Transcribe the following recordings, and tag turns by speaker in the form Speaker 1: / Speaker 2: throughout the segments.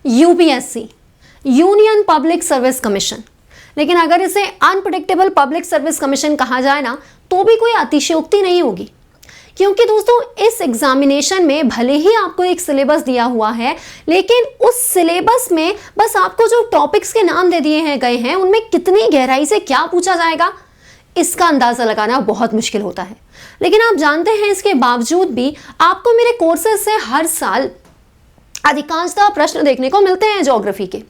Speaker 1: UPSC, union public service commission. लेकिन अगर इसे अनप्रेडिक्टेबल पब्लिक सर्विस कमीशन कहा जाए ना, तो भी कोई अतिशयोक्ति नहीं होगी, क्योंकि दोस्तों इस एग्जामिनेशन में भले ही आपको एक सिलेबस दिया हुआ है, लेकिन उस सिलेबस में बस आपको जो टॉपिक्स के नाम दे दिए हैं गए हैं, उनमें कितनी गहराई से क्या पूछा जाएगा इसका अंदाजा लगाना बहुत मुश्किल होता है। लेकिन आप जानते हैं इसके बावजूद भी आपको मेरे कोर्सेज से हर साल अधिकांशतः प्रश्न देखने को मिलते हैं ज्योग्राफी के।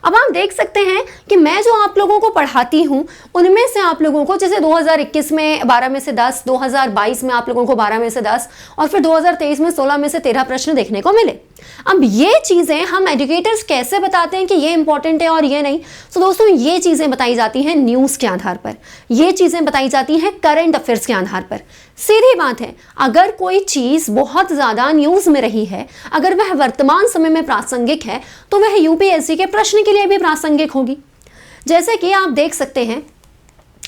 Speaker 1: अब आप देख सकते हैं कि मैं जो आप लोगों को पढ़ाती हूं उनमें से आप लोगों को जैसे 2021 में 12 में से 10, 2022 में आप लोगों को 12 में से 10 और फिर 2023 में 16 में से 13 प्रश्न देखने को मिले। अब ये चीजें हम एजुकेटर्स कैसे बताते हैं कि ये इंपॉर्टेंट है और ये नहीं? तो दोस्तों ये चीजें बताई जाती हैं न्यूज के आधार पर, ये चीजें बताई जाती हैं करंट अफेयर्स के आधार पर। सीधी बात है, अगर कोई चीज बहुत ज्यादा न्यूज में रही है, अगर वह वर्तमान समय में प्रासंगिक है, तो वह यूपीएससी के प्रश्न के लिए भी प्रासंगिक होगी। जैसे कि आप देख सकते हैं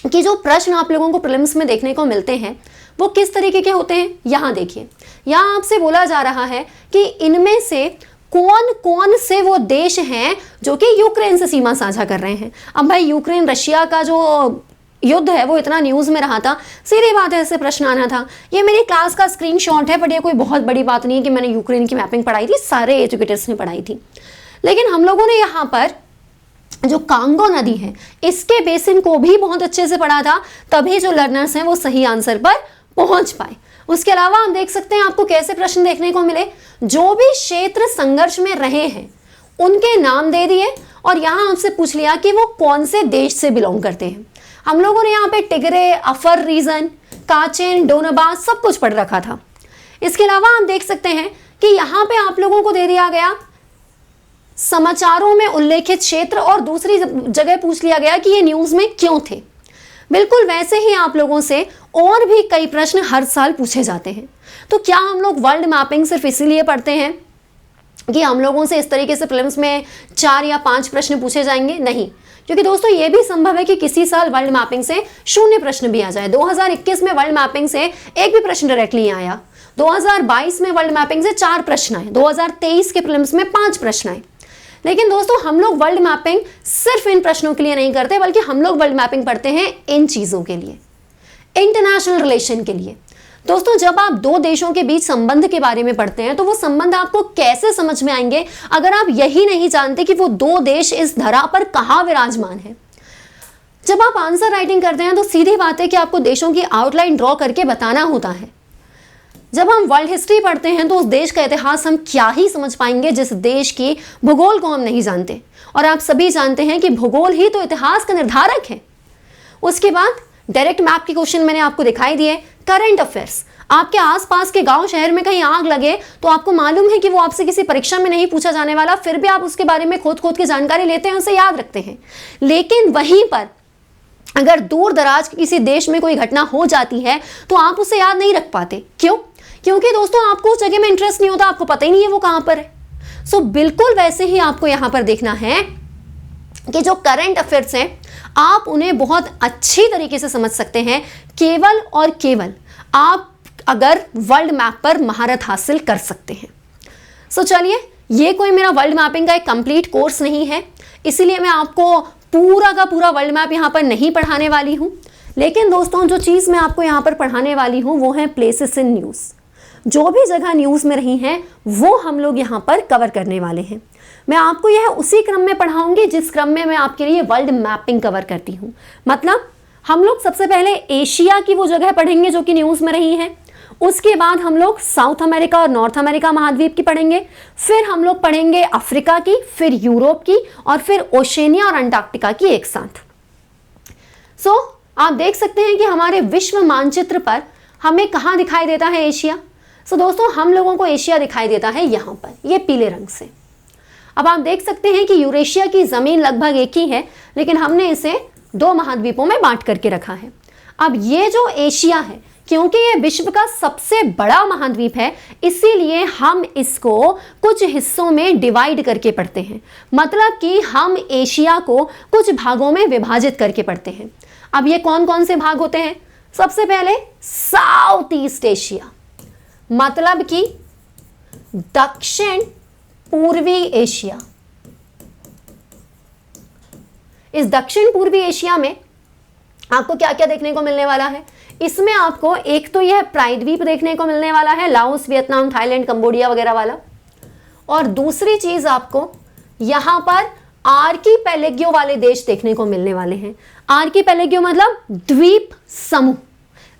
Speaker 1: कि जो प्रश्न आप लोगों को प्रीलिम्स में देखने को मिलते हैं वो किस तरीके के होते हैं। यहां देखिए, यहां आपसे बोला जा रहा है कि इनमें से कौन कौन से वो देश हैं जो कि यूक्रेन से सीमा साझा कर रहे हैं। अब भाई यूक्रेन रशिया का जो युद्ध है वो इतना न्यूज में रहा था, सीधी बात है ऐसे प्रश्न आना था। ये मेरी क्लास का स्क्रीनशॉट है, बट ये कोई बहुत बड़ी बात नहीं है कि मैंने यूक्रेन की मैपिंग पढ़ाई थी, सारे एजुकेटर्स ने पढ़ाई थी। लेकिन हम लोगों ने यहाँ पर जो कांगो नदी है इसके बेसिन को भी बहुत अच्छे से पढ़ा था, तभी जो लर्नर्स हैं वो सही आंसर पर पहुंच पाए। उसके अलावा हम देख सकते हैं आपको कैसे प्रश्न देखने को मिले, जो भी क्षेत्र संघर्ष में रहे हैं उनके नाम दे दिए और यहां आपसे पूछ लिया कि वो कौन से देश से बिलोंग करते हैं। हम लोगों ने यहाँ पे टिग्रे, अफर रीजन, काचेन, डोनाबास सब कुछ पढ़ रखा था। इसके अलावा हम देख सकते हैं कि यहाँ पे आप लोगों को दे दिया गया समाचारों में उल्लेखित क्षेत्र और दूसरी जगह पूछ लिया गया कि ये न्यूज में क्यों थे। बिल्कुल वैसे ही आप लोगों से और भी कई प्रश्न हर साल पूछे जाते हैं। तो क्या हम लोग वर्ल्ड मैपिंग सिर्फ इसीलिए पढ़ते हैं कि हम लोगों से इस तरीके से प्रीलिम्स में 4 या 5 प्रश्न पूछे जाएंगे? नहीं, क्योंकि दोस्तों ये भी संभव है कि किसी साल वर्ल्ड मैपिंग से 0 प्रश्न भी आ जाए। 2021 में वर्ल्ड मैपिंग से एक भी प्रश्न डायरेक्टली आया, 2022 में वर्ल्ड मैपिंग से 4 प्रश्न आए, 2023 के प्रीलिम्स में 5 प्रश्न आए। लेकिन दोस्तों हम लोग वर्ल्ड मैपिंग सिर्फ इन प्रश्नों के लिए नहीं करते, बल्कि हम लोग वर्ल्ड मैपिंग पढ़ते हैं इन चीजों के लिए, इंटरनेशनल रिलेशन के लिए। दोस्तों जब आप 2 देशों के बीच संबंध के बारे में पढ़ते हैं तो वो संबंध आपको कैसे समझ में आएंगे अगर आप यही नहीं जानते कि वो 2 देश इस धरा पर कहां विराजमान है। जब आप आंसर राइटिंग करते हैं तो सीधी बात है कि आपको देशों की आउटलाइन ड्रॉ करके बताना होता है। जब हम वर्ल्ड हिस्ट्री पढ़ते हैं तो उस देश का इतिहास हम क्या ही समझ पाएंगे जिस देश की भूगोल को हम नहीं जानते। और आप सभी जानते हैं कि भूगोल ही तो इतिहास का निर्धारक है। उसके बाद डायरेक्ट मैप के क्वेश्चन मैंने आपको दिखाई दिए। करंट अफेयर्स, आपके आसपास के गांव शहर में कहीं आग लगे तो आपको मालूम है कि वो आपसे किसी परीक्षा में नहीं पूछा जाने वाला, फिर भी आप उसके बारे में खोद खोद के जानकारी लेते हैं, उसे याद रखते हैं। लेकिन वहीं पर अगर दूर दराज के किसी देश में कोई घटना हो जाती है तो आप उसे याद नहीं रख पाते। क्यों? क्योंकि दोस्तों आपको उस जगह में इंटरेस्ट नहीं होता, आपको पता ही नहीं है वो कहां पर है। सो बिल्कुल वैसे ही आपको यहां पर देखना है कि जो करंट अफेयर्स हैं आप उन्हें बहुत अच्छी तरीके से समझ सकते हैं केवल और केवल आप अगर वर्ल्ड मैप पर महारत हासिल कर सकते हैं। सो चलिए, ये कोई मेरा वर्ल्ड मैपिंग का एक कंप्लीट कोर्स नहीं है, इसीलिए मैं आपको पूरा का पूरा वर्ल्ड मैप यहाँ पर नहीं पढ़ाने वाली हूँ। लेकिन दोस्तों जो चीज़ मैं आपको यहाँ पर पढ़ाने वाली हूँ वो है प्लेसेस इन न्यूज़। जो भी जगह न्यूज़ में रही हैं वो हम लोग यहाँ पर कवर करने वाले हैं। मैं आपको यह उसी क्रम में पढ़ाऊंगी जिस क्रम में मैं आपके लिए वर्ल्ड मैपिंग कवर करती हूँ। मतलब हम लोग सबसे पहले एशिया की वो जगह पढ़ेंगे जो कि न्यूज़ में रही हैं, उसके बाद हम लोग साउथ अमेरिका और नॉर्थ अमेरिका महाद्वीप की पढ़ेंगे, फिर हम लोग पढ़ेंगे अफ्रीका की, फिर यूरोप की और फिर ओशेनिया और अंटार्कटिका की एक साथ। सो आप देख सकते हैं कि हमारे विश्व मानचित्र पर हमें कहाँ दिखाई देता है एशिया। सो दोस्तों हम लोगों को एशिया दिखाई देता है यहाँ पर, ये पीले रंग से। अब आप देख सकते हैं कि यूरेशिया की जमीन लगभग एक ही है, लेकिन हमने इसे 2 महाद्वीपों में बांट करके रखा है। अब ये जो एशिया है, क्योंकि ये विश्व का सबसे बड़ा महाद्वीप है, इसीलिए हम इसको कुछ हिस्सों में डिवाइड करके पढ़ते हैं। मतलब कि हम एशिया को कुछ भागों में विभाजित करके पढ़ते हैं। अब ये कौन कौन से भाग होते हैं? सबसे पहले साउथ ईस्ट एशिया, मतलब कि दक्षिण पूर्वी एशिया। इस दक्षिण पूर्वी एशिया में आपको क्या क्या देखने को मिलने वाला है? इसमें आपको एक तो यह प्रायद्वीप देखने को मिलने वाला है, लाओस, वियतनाम, थाईलैंड, कंबोडिया वगैरह वाला। और दूसरी चीज आपको यहां पर आर्कीपेलेगियो वाले देश देखने को मिलने वाले हैं। आर्कीपेलेगियो मतलब द्वीप समूह।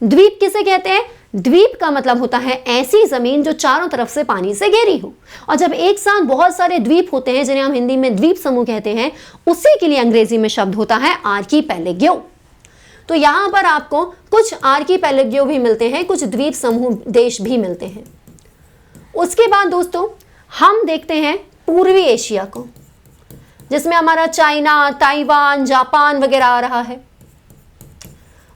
Speaker 1: द्वीप किसे कहते हैं? द्वीप का मतलब होता है ऐसी जमीन जो चारों तरफ से पानी से घिरी हो। और जब एक साथ बहुत सारे द्वीप होते हैं जिन्हें हम हिंदी में द्वीप समूह कहते हैं, उसी के लिए अंग्रेजी में शब्द होता है आर्कीपेलेगियो। तो यहां पर आपको कुछ आर्कीपेलेगियो भी मिलते हैं, कुछ द्वीप समूह देश भी मिलते हैं। उसके बाद दोस्तों हम देखते हैं पूर्वी एशिया को, जिसमें हमारा चाइना, ताइवान, जापान वगैरह आ रहा है।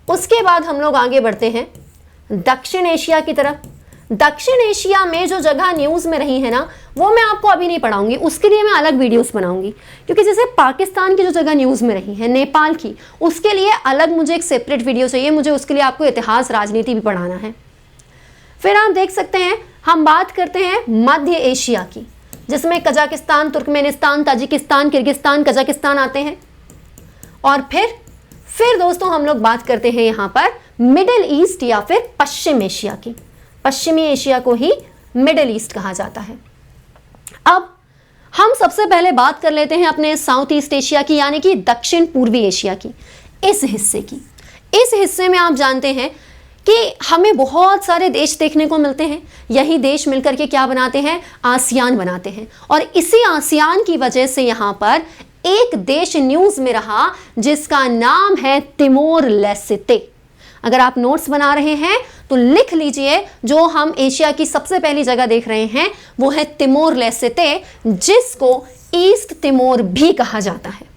Speaker 1: उसके बाद हम लोग आगे बढ़ते हैं दक्षिण एशिया की तरफ। दक्षिण एशिया में जो जगह न्यूज़ में रही है ना, वो मैं आपको अभी नहीं पढ़ाऊंगी, उसके लिए मैं अलग वीडियोस बनाऊंगी। क्योंकि जैसे पाकिस्तान की जो जगह न्यूज़ में रही है, नेपाल की, उसके लिए अलग मुझे एक सेपरेट वीडियो चाहिए। मुझे उसके लिए आपको इतिहास, राजनीति भी पढ़ाना है। फिर आप देख सकते हैं हम बात करते हैं मध्य एशिया की, जिसमें Kazakhstan, Turkmenistan, Tajikistan, Kyrgyzstan, Kazakhstan आते हैं। और फिर दोस्तों हम लोग बात करते हैं यहाँ पर मिडिल ईस्ट या फिर पश्चिम एशिया की। पश्चिमी एशिया को ही मिडिल ईस्ट कहा जाता है। अब हम सबसे पहले बात कर लेते हैं अपने साउथ ईस्ट एशिया की, यानी कि दक्षिण पूर्वी एशिया की, इस हिस्से की। इस हिस्से में आप जानते हैं कि हमें बहुत सारे देश देखने को मिलते हैं। यही देश मिलकर के क्या बनाते हैं? आसियान बनाते हैं। और इसी आसियान की वजह से यहाँ पर एक देश न्यूज़ में रहा जिसका नाम है तिमोर लेस्ते। अगर आप नोट्स बना रहे हैं तो लिख लीजिए, जो हम एशिया की सबसे पहली जगह देख रहे हैं वो है तिमोर लेस्ते, जिसको ईस्ट तिमोर भी कहा जाता है।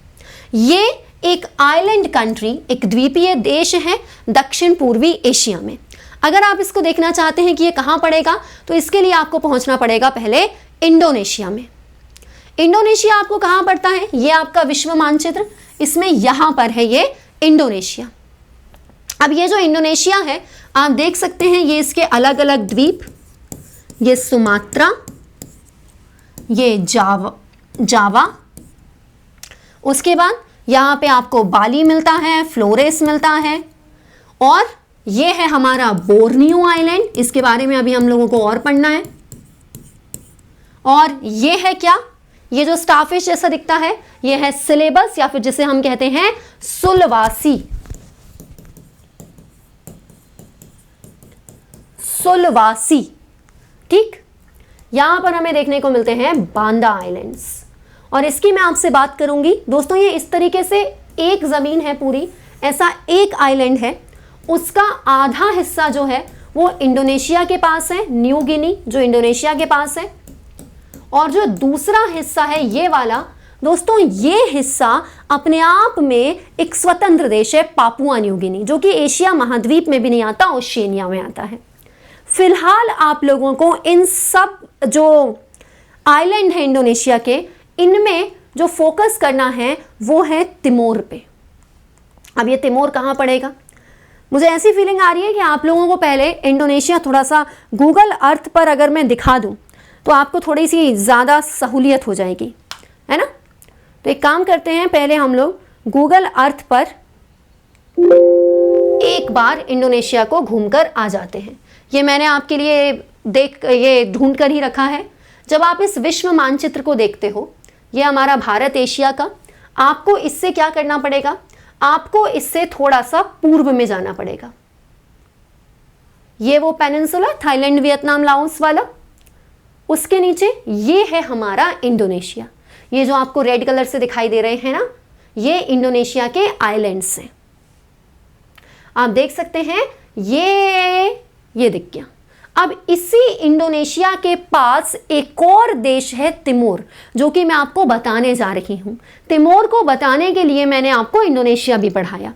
Speaker 1: ये एक आइलैंड कंट्री, एक द्वीपीय देश है दक्षिण पूर्वी एशिया में। अगर आप इसको देखना चाहते हैं कि ये कहाँ पड़ेगा, तो इसके लिए आपको पहुंचना पड़ेगा पहले इंडोनेशिया में। इंडोनेशिया आपको कहाँ पड़ता है? ये आपका विश्व मानचित्र, इसमें यहां पर है ये इंडोनेशिया। अब ये जो इंडोनेशिया है, आप देख सकते हैं ये इसके अलग अलग द्वीप, ये सुमात्रा, ये जावा। उसके बाद यहाँ पे आपको बाली मिलता है, फ्लोरेस मिलता है, और ये है हमारा बोर्नियो आइलैंड। इसके बारे में अभी हम लोगों को और पढ़ना है। और ये है क्या? ये जो स्टारफिश जैसा दिखता है, ये है सिलेबस, या फिर जिसे हम कहते हैं सुलवासी। सुलवासी, ठीक। यहां पर हमें देखने को मिलते हैं बांदा आइलैंड्स, और इसकी मैं आपसे बात करूंगी दोस्तों। ये इस तरीके से एक जमीन है पूरी, ऐसा एक आइलैंड है, उसका आधा हिस्सा जो है वो इंडोनेशिया के पास है, न्यू गिनी जो इंडोनेशिया के पास है, और जो दूसरा हिस्सा है ये वाला दोस्तों, ये हिस्सा अपने आप में एक स्वतंत्र देश है, पापुआ न्यू गिनी, जो कि एशिया महाद्वीप में भी नहीं आता, ओशिनिया में आता है। फिलहाल आप लोगों को इन सब जो आइलैंड है इंडोनेशिया के, इनमें जो फोकस करना है वो है तिमोर पे। अब ये तिमोर कहाँ पड़ेगा? मुझे ऐसी फीलिंग आ रही है कि आप लोगों को पहले इंडोनेशिया थोड़ा सा गूगल अर्थ पर अगर मैं दिखा दूं तो आपको थोड़ी सी ज़्यादा सहूलियत हो जाएगी, है ना। तो एक काम करते हैं, पहले हम लोग गूगल अर्थ पर एक बार इंडोनेशिया को घूमकर आ जाते हैं। ये मैंने आपके लिए ये ढूंढ कर ही रखा है। जब आप इस विश्व मानचित्र को देखते हो, ये हमारा भारत एशिया का, आपको इससे क्या करना पड़ेगा? आपको इससे थोड़ा सा पूर्व में जाना पड़ेगा। ये वो पेनिनसुला, थाईलैंड, वियतनाम, लाओस वाला, उसके नीचे ये है हमारा इंडोनेशिया। ये जो आपको रेड कलर से दिखाई दे रहे हैं ना, ये इंडोनेशिया के आइलैंड्स हैं। आप देख सकते हैं ये दिख गया। अब इसी इंडोनेशिया के पास एक और देश है तिमोर, जो कि मैं आपको बताने जा रही हूं। तिमोर को बताने के लिए मैंने आपको इंडोनेशिया भी पढ़ाया।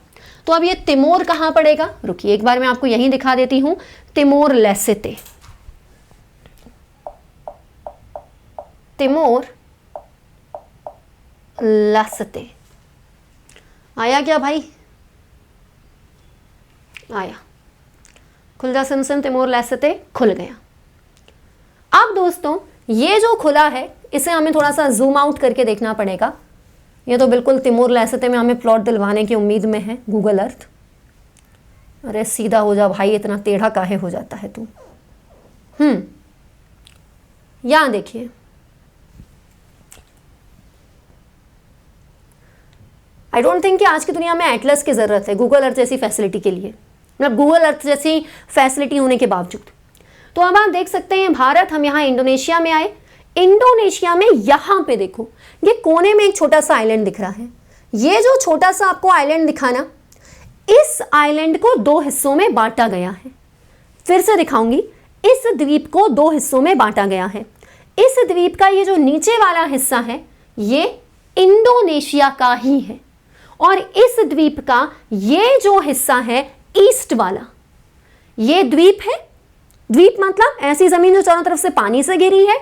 Speaker 1: तो अब ये तिमोर कहां पड़ेगा? रुकिए एक बार मैं आपको यहीं दिखा देती हूं, तिमोर लेस्ते। तिमोर लेस्ते आया क्या भाई? आया। खुल जा सिम तिमोर लेस्ते, खुल गया। अब दोस्तों ये जो खुला है, इसे हमें थोड़ा सा जूम आउट करके देखना पड़ेगा। ये तो बिल्कुल तिमोर लेस्ते में हमें प्लॉट दिलवाने की उम्मीद में है गूगल अर्थ। अरे सीधा हो जा भाई, इतना टेढ़ा काहे हो जाता है तू। यहां देखिए, आई डोंट थिंक कि आज की दुनिया में एटलस की जरूरत है गूगल अर्थ जैसी फैसिलिटी के लिए, मतलब गूगल अर्थ जैसी फैसिलिटी होने के बावजूद। तो अब आप देख सकते हैं भारत, हम यहाँ इंडोनेशिया में आए। इंडोनेशिया में यहाँ पे देखो, ये कोने में एक छोटा सा आइलैंड दिख रहा है। ये जो छोटा सा आपको आइलैंड दिखा ना, इस आइलैंड को 2 हिस्सों में बांटा गया है। फिर से दिखाऊंगी, इस द्वीप को 2 हिस्सों में बांटा गया है। इस द्वीप का ये जो नीचे वाला हिस्सा है, ये इंडोनेशिया का ही है, और इस द्वीप का ये जो हिस्सा है ईस्ट वाला, ये द्वीप है। द्वीप मतलब ऐसी जमीन जो चारों तरफ से पानी से घिरी है।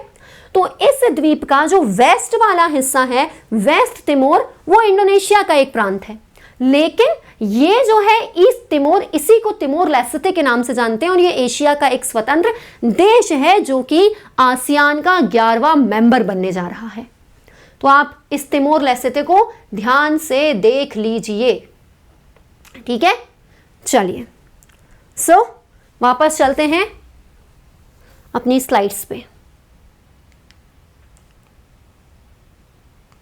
Speaker 1: तो इस द्वीप का जो वेस्ट वाला हिस्सा है, वेस्ट तिमोर, वो इंडोनेशिया का एक प्रांत है। लेकिन ये जो है ईस्ट तिमोर, इसी को तिमोर लेस्ते के नाम से जानते हैं, और ये एशिया का एक स्वतंत्र देश है जो कि आसियान का 11वां मेंबर बनने जा रहा है। तो आप इस तिमोर लेस्ते को ध्यान से देख लीजिए, ठीक है। चलिए, वापस चलते हैं अपनी स्लाइड्स पे।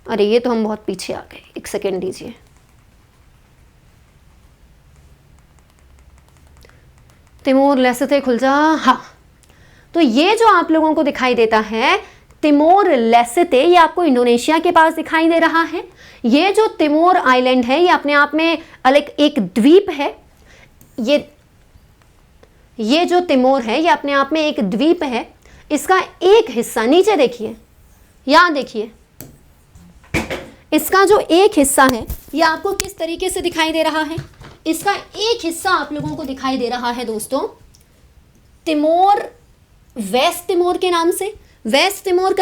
Speaker 1: अरे ये तो हम बहुत पीछे आ गए, एक सेकेंड दीजिए। तिमोर लेस्ते खुल जा। हाँ, तो ये जो आप लोगों को दिखाई देता है तिमोर लेस्ते, ये आपको इंडोनेशिया के पास दिखाई दे रहा है। ये जो तिमोर आइलैंड है, ये अपने आप में अलग एक द्वीप है। ये जो तिमोर है, ये अपने आप में एक द्वीप है। इसका एक हिस्सा, नीचे देखिए, यहां देखिए, इसका जो एक हिस्सा है ये आपको किस तरीके से दिखाई दे रहा है। इसका एक हिस्सा आप लोगों को दिखाई दे रहा है दोस्तों तिमोर, वेस्ट तिमोर के नाम से। वेस्ट तिमोर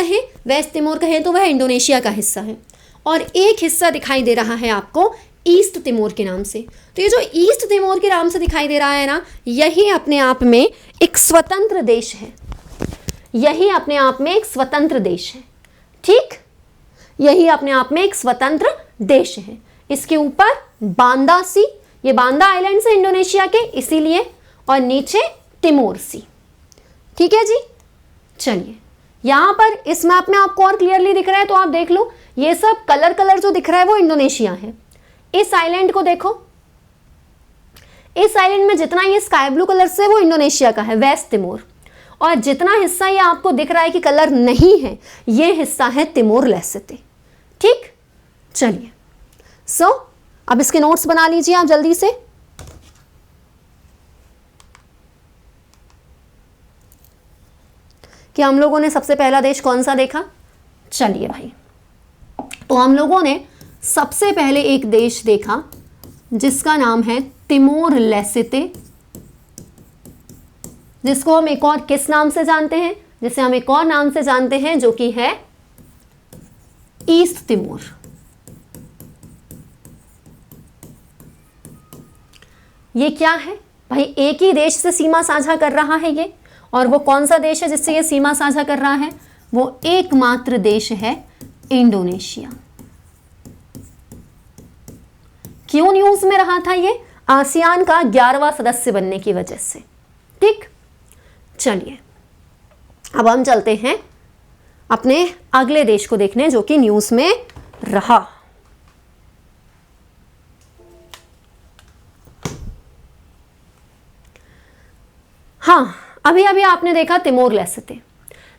Speaker 1: कहें तो वह इंडोनेशिया का हिस्सा है, और एक हिस्सा दिखाई दे रहा है आपको ईस्ट तिमोर के नाम से। तो ये जो ईस्ट तिमोर के नाम से दिखाई दे रहा है ना, यही अपने आप में एक स्वतंत्र देश है। यही अपने आप में एक स्वतंत्र देश है, ठीक। यही अपने आप में एक स्वतंत्र देश है। इसके ऊपर बांदा सी, ये बांदा आइलैंड से इंडोनेशिया के, इसीलिए, और नीचे तिमोर सी, ठीक है जी। चलिए, यहां पर इस मैप में आपको और क्लियरली दिख रहा है तो आप देख लो, ये सब कलर जो दिख रहा है वो इंडोनेशिया है। इस आइलैंड को देखो, इस आइलैंड में जितना ये स्काई ब्लू कलर से, वो इंडोनेशिया का है, वेस्ट तिमोर। और जितना हिस्सा ये आपको दिख रहा है कि कलर नहीं है, ये हिस्सा है तिमोर लेस्ते, ठीक। चलिए, अब इसके नोट्स बना लीजिए आप जल्दी से। कि हम लोगों ने सबसे पहला देश कौन सा देखा। चलिए भाई, तो हम लोगों ने सबसे पहले एक देश देखा जिसका नाम है तिमोर लेस्ते, जिसको हम एक और किस नाम से जानते हैं, जिसे हम एक और नाम से जानते हैं, जो कि है ईस्ट तिमोर। ये क्या है भाई, एक ही देश से सीमा साझा कर रहा है ये, और वो कौन सा देश है जिससे ये सीमा साझा कर रहा है, वो एकमात्र देश है इंडोनेशिया। क्यों न्यूज में रहा था ये, आसियान का 11वां सदस्य बनने की वजह से, ठीक। चलिए, अब हम चलते हैं अपने अगले देश को देखने जो कि न्यूज में रहा। हाँ, अभी अभी आपने देखा तिमोर लेस्ते।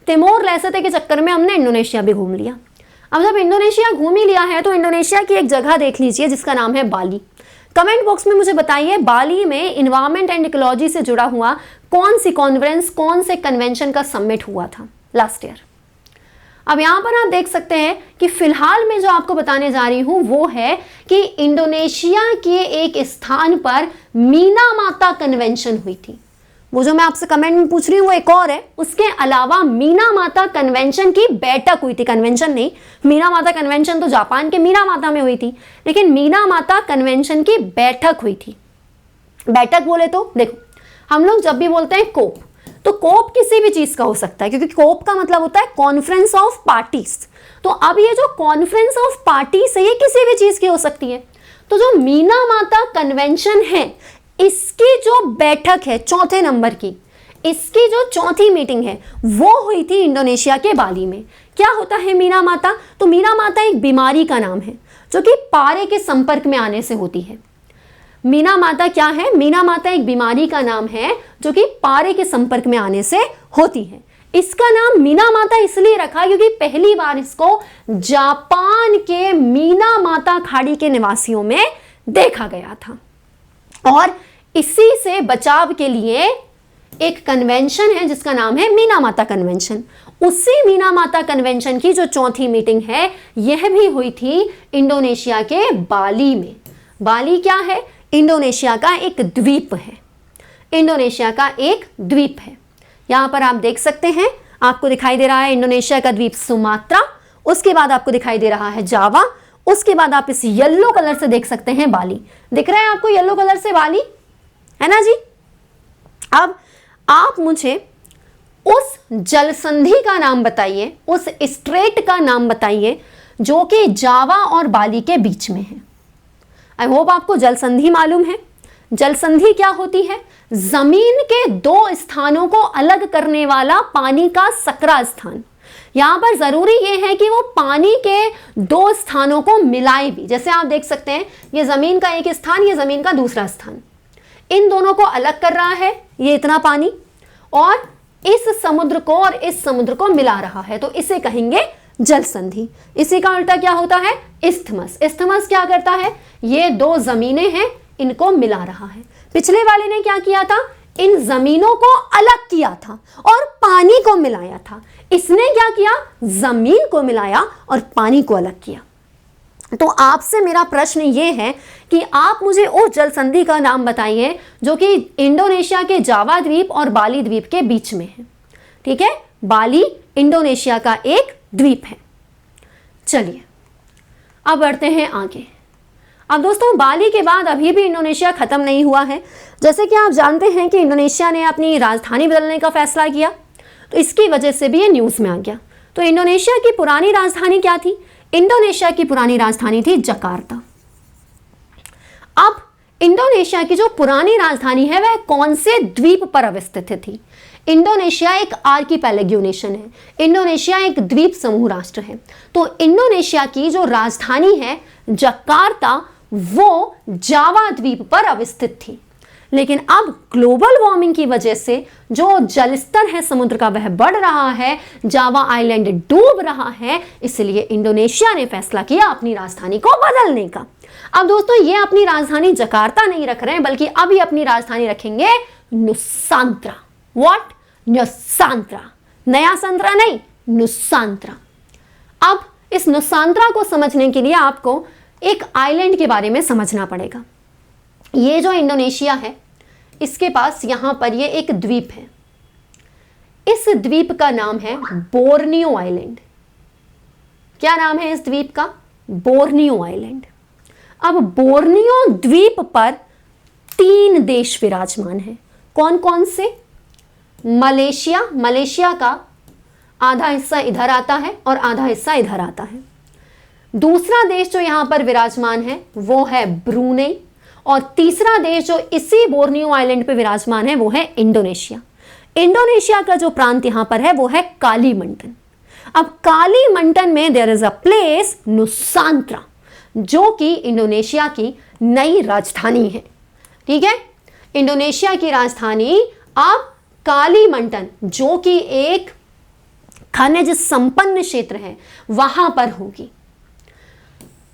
Speaker 1: तिमोर लेस्ते के चक्कर में हमने इंडोनेशिया भी घूम लिया। अब जब इंडोनेशिया घूम ही लिया है तो इंडोनेशिया की एक जगह देख लीजिए जिसका नाम है बाली। कमेंट बॉक्स में मुझे बताइए, बाली में इन्वायरमेंट एंड इकोलॉजी से जुड़ा हुआ कौन सी कॉन्फ्रेंस, कौन से कन्वेंशन का समिट हुआ था लास्ट ईयर। अब यहाँ पर आप देख सकते हैं कि फिलहाल मैं जो आपको बताने जा रही हूँ वो है कि इंडोनेशिया के एक स्थान पर मीनामाता कन्वेंशन हुई थी। वो जो मैं आपसे कमेंट में पूछ रही हूँ वो एक और है। उसके अलावा मीनामाता कन्वेंशन की बैठक हुई थी, कन्वेंशन नहीं, मीनामाता कन्वेंशन तो जापान के मीनामाता में हुई थी, लेकिन मीनामाता कन्वेंशन की बैठक हुई थी। बैठक बोले तो देखो, हम लोग जब भी बोलते हैं कोप, तो कोप किसी भी चीज का हो सकता है, क्योंकि कोप का मतलब होता है कॉन्फ्रेंस ऑफ पार्टीज। तो अब ये जो कॉन्फ्रेंस ऑफ पार्टीज है ये किसी भी चीज की हो सकती है। तो जो मीनामाता कन्वेंशन है इसकी जो बैठक है चौथे नंबर की, इसकी जो चौथी मीटिंग है वो हुई थी इंडोनेशिया के बाली में। क्या होता है मीनामाता? तो मीनामाता एक बीमारी का नाम है जो कि पारे के संपर्क में आने से होती है। मीनामाता क्या है? मीनामाता एक बीमारी का नाम है जो कि पारे के संपर्क में आने से होती है। इसका नाम मीनामाता इसलिए रखा क्योंकि पहली बार इसको जापान के मीनामाता खाड़ी के निवासियों में देखा गया था, और इसी से बचाव के लिए एक कन्वेंशन है जिसका नाम है मीनामाता कन्वेंशन। उसी मीनामाता कन्वेंशन की जो चौथी मीटिंग है यह भी हुई थी इंडोनेशिया के बाली में। बाली क्या है? इंडोनेशिया का एक द्वीप है। इंडोनेशिया का एक द्वीप है। यहां पर आप देख सकते हैं, आपको दिखाई दे रहा है इंडोनेशिया का द्वीप सुमात्रा, उसके बाद आपको दिखाई दे रहा है जावा, उसके बाद आप इस येलो कलर से देख सकते हैं बाली। दिख रहा है आपको येलो कलर से बाली, है ना जी? अब आप मुझे उस जलसंधि का नाम बताइए, उस स्ट्रेट का नाम बताइए जो कि जावा और बाली के बीच में है। आई होप आपको जलसंधि मालूम है। जलसंधि क्या होती है? जमीन के दो स्थानों को अलग करने वाला पानी का सकरा स्थान। यहां पर जरूरी यह है कि वो पानी के दो स्थानों को मिलाए भी। जैसे आप देख सकते हैं ये जमीन का एक स्थान, ये जमीन का दूसरा स्थान, इन दोनों को अलग कर रहा है ये इतना पानी, और इस समुद्र को और इस समुद्र को मिला रहा है, तो इसे कहेंगे जलसंधि। इसी का उल्टा क्या होता है? इस्थमस। इस्थमस क्या करता है? ये दो जमीनें हैं इनको मिला रहा है। पिछले वाले ने क्या किया था? इन जमीनों को अलग किया था और पानी को मिलाया था। इसने क्या किया? जमीन को मिलाया और पानी को अलग किया। तो आपसे मेरा प्रश्न ये है कि आप मुझे उस जलसंधि का नाम बताइए जो कि इंडोनेशिया के जावा द्वीप और बाली द्वीप के बीच में है। ठीक है, बाली इंडोनेशिया का एक द्वीप है। चलिए अब बढ़ते हैं आगे। अब दोस्तों बाली के बाद अभी भी इंडोनेशिया खत्म नहीं हुआ है। जैसे कि आप जानते हैं कि इंडोनेशिया ने अपनी राजधानी बदलने का फैसला किया, तो इसकी वजह से भी ये न्यूज़ में आ गया। तो इंडोनेशिया की पुरानी राजधानी क्या थी? इंडोनेशिया की पुरानी राजधानी थी जकार्ता। अब इंडोनेशिया की जो पुरानी राजधानी है वह कौन से द्वीप पर अवस्थित थी? इंडोनेशिया एक आर्किपेलागो नेशन है। इंडोनेशिया एक द्वीप समूह राष्ट्र है। तो इंडोनेशिया की जो राजधानी है जकार्ता वो जावा द्वीप पर अवस्थित थी। लेकिन अब ग्लोबल वार्मिंग की वजह से जो जलस्तर है समुद्र का वह बढ़ रहा है, जावा आइलैंड डूब रहा है, इसलिए इंडोनेशिया ने फैसला किया अपनी राजधानी को बदलने का। अब दोस्तों ये अपनी राजधानी जकार्ता नहीं रख रहे हैं, बल्कि अब ये अपनी राजधानी रखेंगे नुसांत्रा। व्हाट? नुसांत्रा। नया संतरा नहीं, नुसांत्रा। अब इस नुसांत्रा को समझने के लिए आपको एक आइलैंड के बारे में समझना पड़ेगा। ये जो इंडोनेशिया है इसके पास यहां पर ये एक द्वीप है। इस द्वीप का नाम है बोर्नियो आइलैंड। क्या नाम है इस द्वीप का? Borneo island. अब बोर्नियो द्वीप पर 3 देश विराजमान हैं। कौन कौन से? मलेशिया। मलेशिया का आधा हिस्सा इधर आता है और आधा हिस्सा इधर आता है। दूसरा देश जो यहां पर विराजमान है वो है ब्रूनेई, और तीसरा देश जो इसी बोर्नियो आइलैंड पे विराजमान है वो है इंडोनेशिया। इंडोनेशिया का जो प्रांत यहां पर है वो है कालीमंटन। अब कालीमंटन में देयर इज अ प्लेस नुसांत्रा जो कि इंडोनेशिया की नई राजधानी है। ठीक है, इंडोनेशिया की राजधानी अब कालीमंटन जो कि एक खनिज संपन्न क्षेत्र है वहां पर होगी।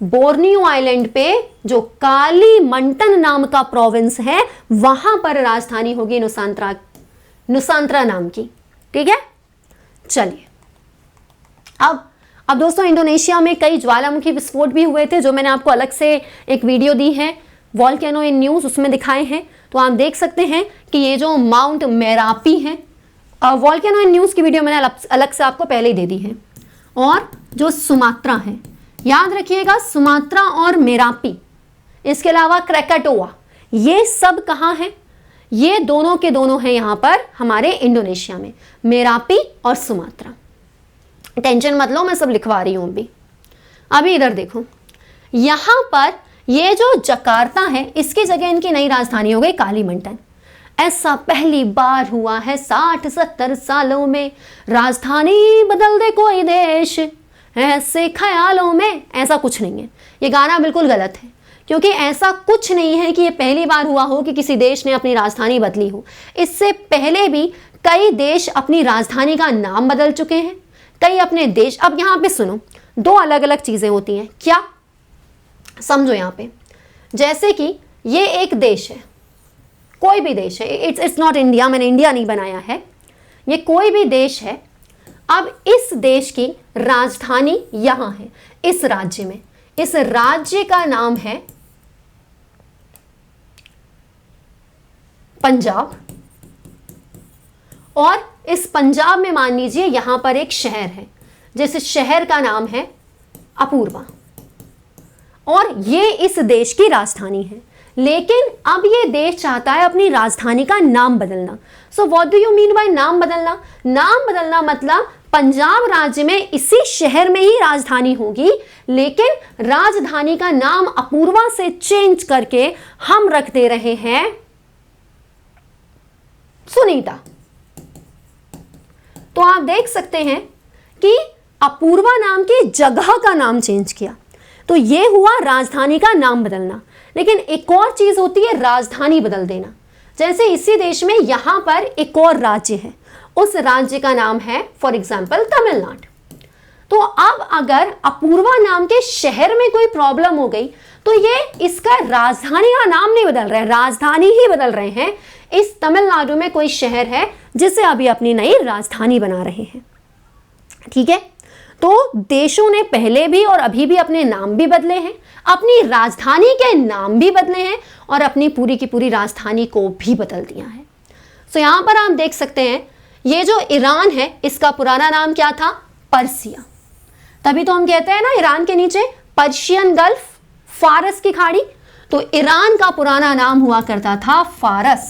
Speaker 1: बोर्नियो आइलैंड पे जो कालीमंटन नाम का प्रोविंस है वहां पर राजधानी होगी नुसांत्रा नाम की। ठीक है, चलिए अब दोस्तों इंडोनेशिया में कई ज्वालामुखी विस्फोट भी हुए थे जो मैंने आपको अलग से एक वीडियो दी है, वॉल्केनो इन न्यूज़, उसमें दिखाए हैं। तो आप देख सकते हैं कि ये जो माउंट मेरापी है, वॉल्केनो इन न्यूज़ की वीडियो मैंने अलग से आपको पहले ही दे दी है। और जो सुमात्रा है, याद रखिएगा सुमात्रा और मेरापी, इसके अलावा क्रैकाटोआ, ये सब कहाँ है? ये दोनों के दोनों हैं यहां पर हमारे इंडोनेशिया में, मेरापी और सुमात्रा। टेंशन मत लो, मैं सब लिखवा रही हूं अभी इधर देखो, यहां पर ये जो जकार्ता है इसकी जगह इनकी नई राजधानी हो गई कालीमंडन। ऐसा पहली बार हुआ है 60-70 सालों में, राजधानी बदल दे कोई देश ऐसे ख्यालों में। ऐसा कुछ नहीं है, ये गाना बिल्कुल गलत है, क्योंकि ऐसा कुछ नहीं है कि ये पहली बार हुआ हो कि किसी देश ने अपनी राजधानी बदली हो। इससे पहले भी कई देश अपनी राजधानी का नाम बदल चुके हैं, कई अपने देश। अब यहाँ पे सुनो, दो अलग अलग चीजें होती हैं, क्या समझो यहाँ पे, जैसे कि ये एक देश है, कोई भी देश है, इट्स नॉट इंडिया, मैंने इंडिया नहीं बनाया है, ये कोई भी देश है। अब इस देश की राजधानी यहां है, इस राज्य में, इस राज्य का नाम है पंजाब, और इस पंजाब में मान लीजिए यहां पर एक शहर है, जिस शहर का नाम है अपूर्वा, और ये इस देश की राजधानी है। लेकिन अब ये देश चाहता है अपनी राजधानी का नाम बदलना। So what do you mean by नाम बदलना? नाम बदलना मतलब पंजाब राज्य में इसी शहर में ही राजधानी होगी, लेकिन राजधानी का नाम अपूर्वा से चेंज करके हम रख दे रहे हैं सुनीता। तो आप देख सकते हैं कि अपूर्वा नाम की जगह का नाम चेंज किया, तो यह हुआ राजधानी का नाम बदलना। लेकिन एक और चीज होती है राजधानी बदल देना। जैसे इसी देश में यहां पर एक और राज्य है, उस राज्य का नाम है फॉर एग्जाम्पल तमिलनाडु। तो अब अगर अपूर्वा नाम के शहर में कोई प्रॉब्लम हो गई तो ये इसका राजधानी का नाम नहीं बदल रहे हैं, राजधानी ही बदल रहे हैं। इस तमिलनाडु में कोई शहर है जिसे अभी अपनी नई राजधानी बना रहे हैं। ठीक है, तो देशों ने पहले भी और अभी भी अपने नाम भी बदले हैं, अपनी राजधानी के नाम भी बदले हैं, और अपनी पूरी की पूरी राजधानी को भी बदल दिया है। सो यहां पर आप देख सकते हैं, ये जो ईरान है इसका पुराना नाम क्या था? पर्सिया। तभी तो हम कहते हैं ना ईरान के नीचे पर्शियन गल्फ, फारस की खाड़ी। तो ईरान का पुराना नाम हुआ करता था फारस,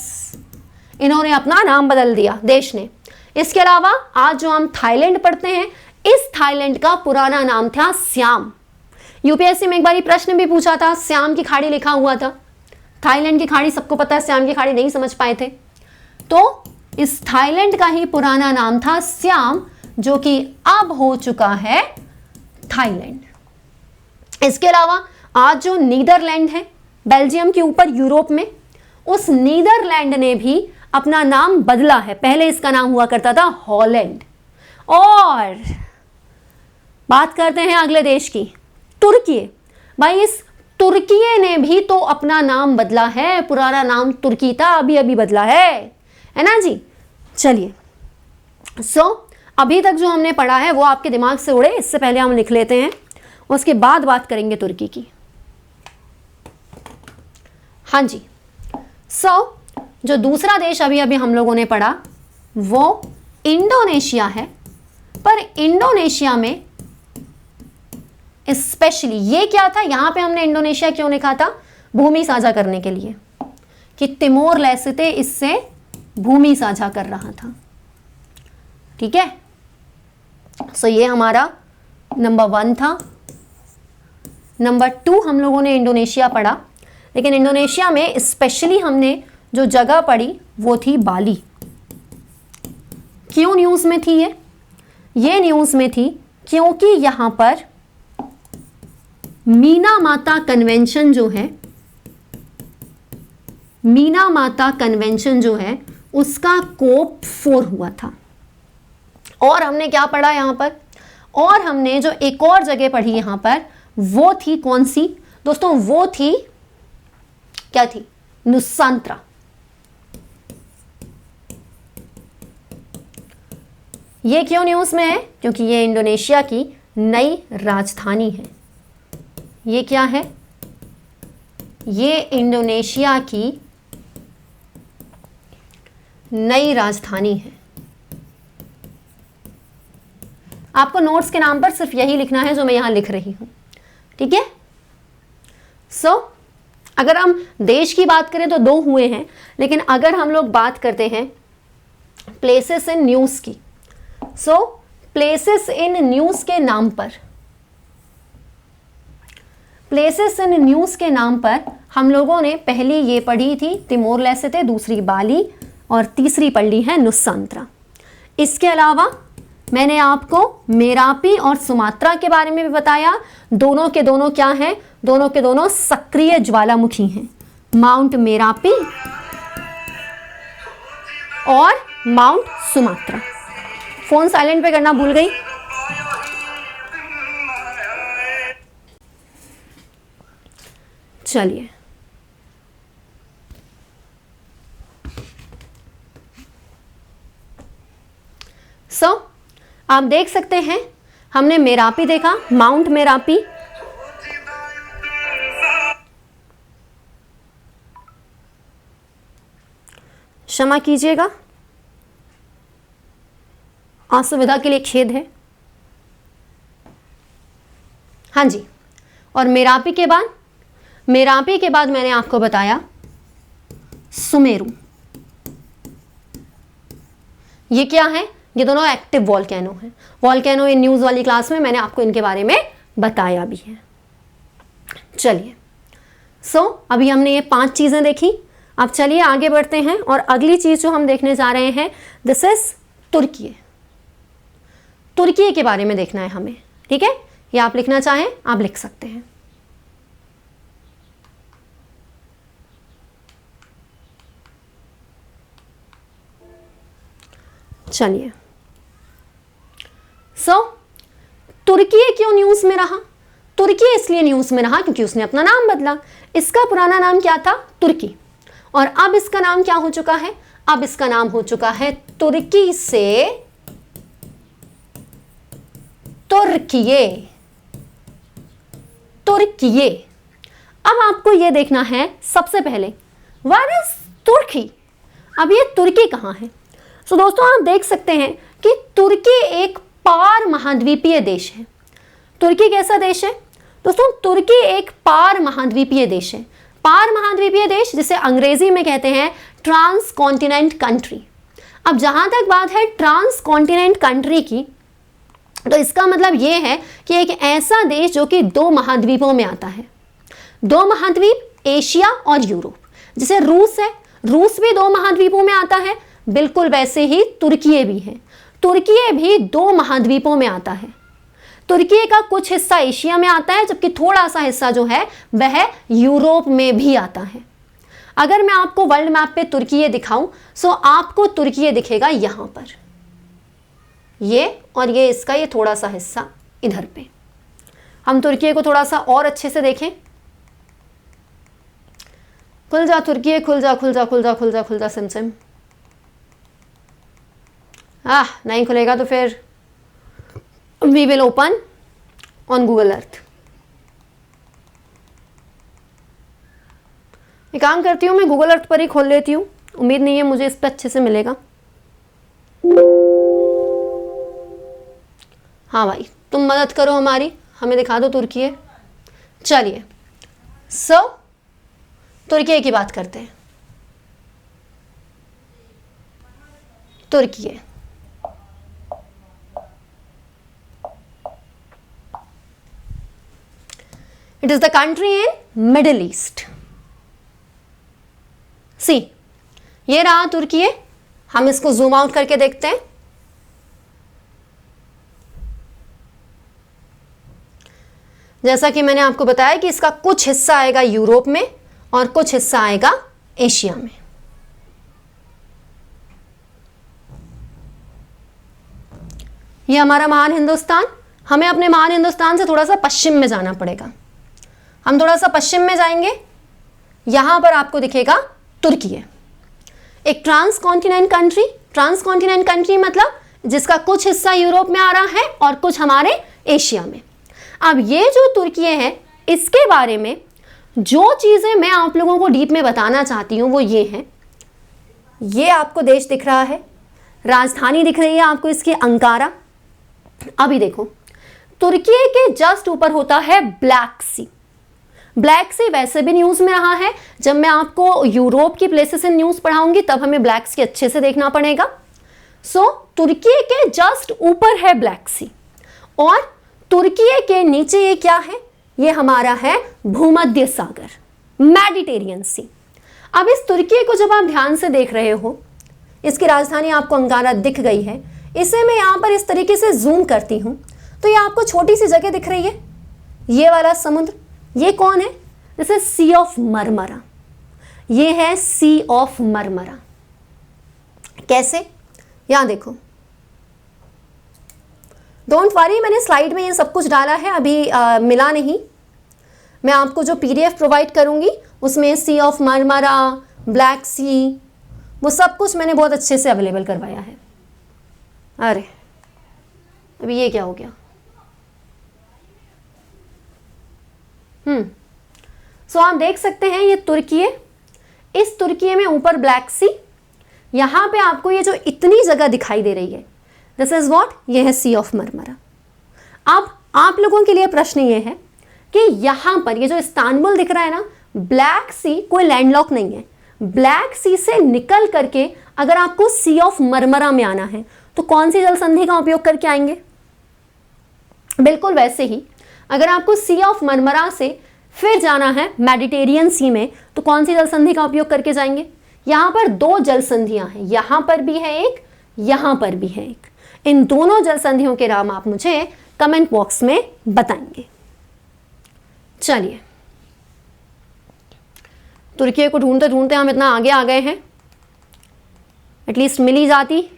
Speaker 1: इन्होंने अपना नाम बदल दिया देश ने। इसके अलावा आज जो हम थाईलैंड पढ़ते हैं, इस थाईलैंड का पुराना नाम था सियाम। यूपीएससी में एक बार प्रश्न भी पूछा था, सियाम की खाड़ी लिखा हुआ था। थाईलैंड की खाड़ी सबको पता है, सियाम की खाड़ी नहीं समझ पाए थे। तो इस थाईलैंड का ही पुराना नाम था सियाम, जो कि अब हो चुका है थाईलैंड। इसके अलावा आज जो नीदरलैंड है बेल्जियम के ऊपर यूरोप में, उस नीदरलैंड ने भी अपना नाम बदला है। पहले इसका नाम हुआ करता था हॉलैंड। और बात करते हैं अगले देश की, तुर्की। भाई इस तुर्की ने भी तो अपना नाम बदला है, पुराना नाम तुर्की था, अभी अभी बदला है ना जी। चलिए, अभी तक जो हमने पढ़ा है वो आपके दिमाग से उड़े, इससे पहले हम लिख लेते हैं, उसके बाद बात करेंगे तुर्की की। हाँ जी, जो दूसरा देश अभी अभी हम लोगों ने पढ़ा वो इंडोनेशिया है। पर इंडोनेशिया में स्पेशली ये क्या था, यहां पे हमने इंडोनेशिया क्यों लिखा था? भूमि साझा करने के लिए, कि तिमोर लेस्ते इससे भूमि साझा कर रहा था। ठीक है, ये हमारा नंबर 1 था। नंबर 2 हम लोगों ने इंडोनेशिया पढ़ा, लेकिन इंडोनेशिया में स्पेशली हमने जो जगह पढ़ी वो थी बाली। क्यों न्यूज़ में थी ये न्यूज़ में थी क्योंकि यहां पर मीना माता कन्वेंशन जो है, मीना माता कन्वेंशन जो है उसका कोप 4 हुआ था। और हमने क्या पढ़ा यहां पर, और हमने जो एक और जगह पढ़ी यहां पर, वो थी कौन सी दोस्तों? वो थी, क्या थी? नुसांत्रा। ये क्यों न्यूज़ में है? क्योंकि ये इंडोनेशिया की नई राजधानी है। ये क्या है? ये इंडोनेशिया की नई राजधानी है। आपको नोट्स के नाम पर सिर्फ यही लिखना है जो मैं यहां लिख रही हूं। ठीक है, अगर हम देश की बात करें तो 2 हुए हैं, लेकिन अगर हम लोग बात करते हैं प्लेसेस इन न्यूज़ की, सो प्लेसेस इन न्यूज़ के नाम पर, प्लेसेस इन न्यूज़ के नाम पर हम लोगों ने पहली ये पढ़ी थी तिमोर लेस्ते, दूसरी बाली और तीसरी पढ़ ली है नुस्सांत्रा। इसके अलावा मैंने आपको मेरापी और सुमात्रा के बारे में भी बताया। दोनों के दोनों क्या हैं? दोनों के दोनों सक्रिय ज्वालामुखी हैं, माउंट मेरापी और माउंट सुमात्रा। फोन साइलेंट पे करना भूल गई। चलिए, आप देख सकते हैं हमने मेरापी देखा, माउंट मेरापी, क्षमा कीजिएगा, असुविधा के लिए खेद है। हाँ जी, और मेरापी के बाद मैंने आपको बताया सुमेरु। ये क्या है? ये दोनों एक्टिव वॉल्केनो हैं। वॉल्केनो इन न्यूज़ वाली क्लास में मैंने आपको इनके बारे में बताया भी है। चलिए, अभी हमने ये 5 चीज़ें देखी। अब चलिए आगे बढ़ते हैं और अगली चीज़ जो हम देखने जा रहे हैं, दिस इज तुर्की। तुर्की के बारे में देखना है हमें, ठीक है? या आप लिखना चाहें आप लिख सकते हैं। चलिए, तुर्की क्यों न्यूज़ में रहा? तुर्की इसलिए न्यूज़ में रहा क्योंकि उसने अपना नाम बदला। इसका पुराना नाम क्या था? तुर्की। और अब इसका नाम क्या हो चुका है? अब इसका नाम हो चुका है तुर्की से तुर्किये। तुर्किये। अब आपको यह देखना है सबसे पहले, व्हेयर इज तुर्की? अब ये तुर्की कहां है? दोस्तों आप देख सकते हैं कि तुर्की एक पार महाद्वीपीय देश है। तुर्की कैसा देश है? दोस्तों तुर्की एक पार महाद्वीपीय देश है। पार महाद्वीपीय देश जिसे अंग्रेजी में कहते हैं ट्रांस कॉन्टिनेंट कंट्री। अब जहां तक बात है ट्रांस कॉन्टिनेंट कंट्री की, तो इसका मतलब यह है कि एक ऐसा देश जो कि 2 महाद्वीपों में आता है। 2 महाद्वीप, एशिया और यूरोप। जैसे रूस है, रूस भी 2 महाद्वीपों में आता है, बिल्कुल वैसे ही तुर्की भी है। तुर्की भी 2 महाद्वीपों में आता है। तुर्की का कुछ हिस्सा एशिया में आता है, जबकि थोड़ा सा हिस्सा जो है वह यूरोप में भी आता है। अगर मैं आपको वर्ल्ड मैप पे तुर्की दिखाऊं, सो आपको तुर्की दिखेगा यहां पर, ये और ये इसका ये थोड़ा सा हिस्सा इधर पे। हम तुर्की को थोड़ा सा और अच्छे से देखें। खुल जा तुर्की, खुल जा खुल जा खुल जा खुल जा खुल जा सिमसिम। नहीं खुलेगा तो फिर we will open on Google Earth. एक काम करती हूँ, मैं गूगल अर्थ पर ही खोल लेती हूँ। उम्मीद नहीं है मुझे इस पर अच्छे से मिलेगा। हाँ भाई, तुम मदद करो हमारी, हमें दिखा दो तुर्की है। चलिए, तुर्की की बात करते हैं। तुर्की it is the country in Middle East. See, ये रहा तुर्की। हम इसको जूम आउट करके देखते हैं। जैसा कि मैंने आपको बताया कि इसका कुछ हिस्सा आएगा यूरोप में और कुछ हिस्सा आएगा एशिया में। ये हमारा महान हिंदुस्तान। हमें अपने महान हिंदुस्तान से थोड़ा सा पश्चिम में जाना पड़ेगा। हम थोड़ा सा पश्चिम में जाएंगे, यहां पर आपको दिखेगा तुर्की है, एक trans continent country. Trans continent country मतलब जिसका कुछ हिस्सा यूरोप में आ रहा है और कुछ हमारे एशिया में। अब ये जो तुर्की है, इसके बारे में जो चीजें मैं आप लोगों को डीप में बताना चाहती हूं वो ये है। ये आपको देश दिख रहा है, राजधानी दिख रही है आपको इसकी अंकारा। अभी देखो, तुर्की के जस्ट ऊपर होता है ब्लैक सी। ब्लैक सी वैसे भी न्यूज़ में रहा है, जब मैं आपको यूरोप की प्लेसेस इन न्यूज़ पढ़ाऊंगी तब हमें ब्लैक सी अच्छे से देखना पड़ेगा। सो तुर्की के जस्ट ऊपर है ब्लैक सी, और तुर्की के नीचे ये क्या है, ये हमारा है भूमध्य सागर, मेडिटेरियन सी। अब इस तुर्की को जब आप ध्यान से देख रहे हो, इसकी राजधानी आपको अंकारा दिख गई है, इसे मैं यहाँ पर इस तरीके से जूम करती हूँ तो ये आपको छोटी सी जगह दिख रही है, ये वाला समुद्र, ये कौन है, this is sea of Marmara, ये है सी ऑफ मरमरा। कैसे, यहां देखो, डोंट वरी, मैंने स्लाइड में ये सब कुछ डाला है, अभी मिला नहीं, मैं आपको जो PDF प्रोवाइड करूंगी उसमें सी ऑफ मरमरा, ब्लैक सी, वो सब कुछ मैंने बहुत अच्छे से अवेलेबल करवाया है। अरे अभी ये क्या हो गया, सो आप देख सकते हैं ये तुर्की है, इस तुर्की में ऊपर ब्लैक सी, यहां पे आपको ये जो इतनी जगह दिखाई दे रही है, दिस इज व्हाट, ये है सी ऑफ मरमरा। अब आप लोगों के लिए प्रश्न ये है कि यहां पर ये जो इस्तांबुल दिख रहा है ना, ब्लैक सी कोई लैंडलॉक नहीं है, ब्लैक सी से निकल करके अगर आपको सी ऑफ मरमरा में आना है तो कौन सी जल संधि का उपयोग करके आएंगे, बिल्कुल वैसे ही अगर आपको सी ऑफ मरमरा से फिर जाना है मेडिटेरियन सी में तो कौन सी जल संधि का उपयोग करके जाएंगे। यहां पर दो जल संधियां हैं, यहां पर भी है एक, यहां पर भी है एक, इन दोनों जल संधियों के नाम आप मुझे कमेंट बॉक्स में बताएंगे। चलिए, तुर्की को ढूंढते ढूंढते हम इतना आगे आ गए हैं, एटलीस्ट मिल ही जाती।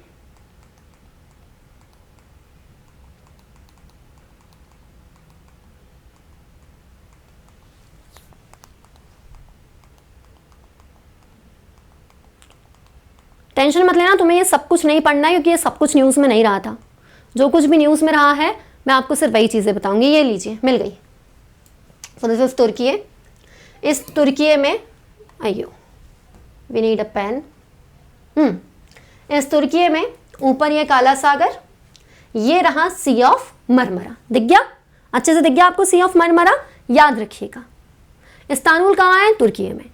Speaker 1: टेंशन मत लेना, तुम्हें ये सब कुछ नहीं पढ़ना है क्योंकि ये सब कुछ न्यूज़ में नहीं रहा था, जो कुछ भी न्यूज़ में रहा है मैं आपको सिर्फ वही चीज़ें बताऊंगी। ये लीजिए, मिल गई। सो दिस इज तुर्की। इस तुर्की में आइयो, वी नीड अ पेन। इस तुर्की में ऊपर ये काला सागर, ये रहा सी ऑफ मरमरा। दिख गया, अच्छे से दिख गया आपको सी ऑफ मरमरा, याद रखिएगा। इस्तांबुल कहाँ है, तुर्की में।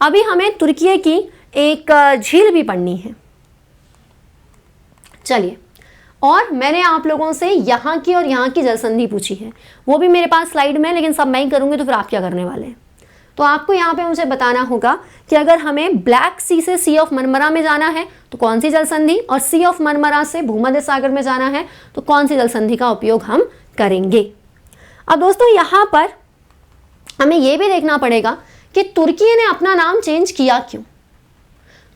Speaker 1: अभी हमें तुर्की की एक झील भी पढ़नी है। चलिए, और मैंने आप लोगों से यहाँ की और यहाँ की जलसंधि पूछी है, वो भी मेरे पास स्लाइड में, लेकिन सब मैं ही करूँगी तो फिर आप क्या करने वाले हैं। तो आपको यहाँ पे मुझे बताना होगा कि अगर हमें ब्लैक सी से सी ऑफ मरमरा में जाना है तो कौन सी जलसंधि, और सी ऑफ मरमरा से भूमध्य सागर में जाना है तो कौन सी जलसंधि का उपयोग हम करेंगे। अब दोस्तों यहाँ पर हमें यह भी देखना पड़ेगा कि तुर्की ने अपना नाम चेंज किया क्यों,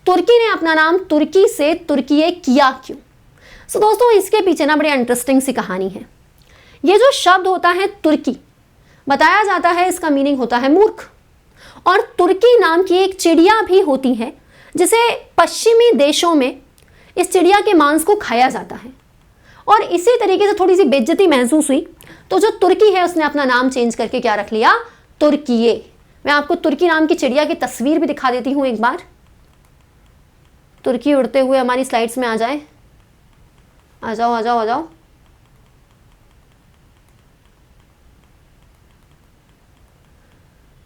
Speaker 1: तुर्की ने अपना नाम तुर्की से तुर्की किया क्यों। सो दोस्तों इसके पीछे ना बड़ी इंटरेस्टिंग सी कहानी है। ये जो शब्द होता है तुर्की, बताया जाता है इसका मीनिंग होता है मूर्ख, और तुर्की नाम की एक चिड़िया भी होती है जिसे पश्चिमी देशों में इस चिड़िया के मांस को खाया जाता है, और इसी तरीके से थोड़ी सी बेइज्जती महसूस हुई तो जो तुर्की है उसने अपना नाम चेंज करके क्या रख लिया, तुर्कीये। मैं आपको तुर्की नाम की चिड़िया की तस्वीर भी दिखा देती हूँ एक बार। तुर्की उड़ते हुए हमारी स्लाइड्स में आ जाए, आ जाओ आ जाओ आ जाओ।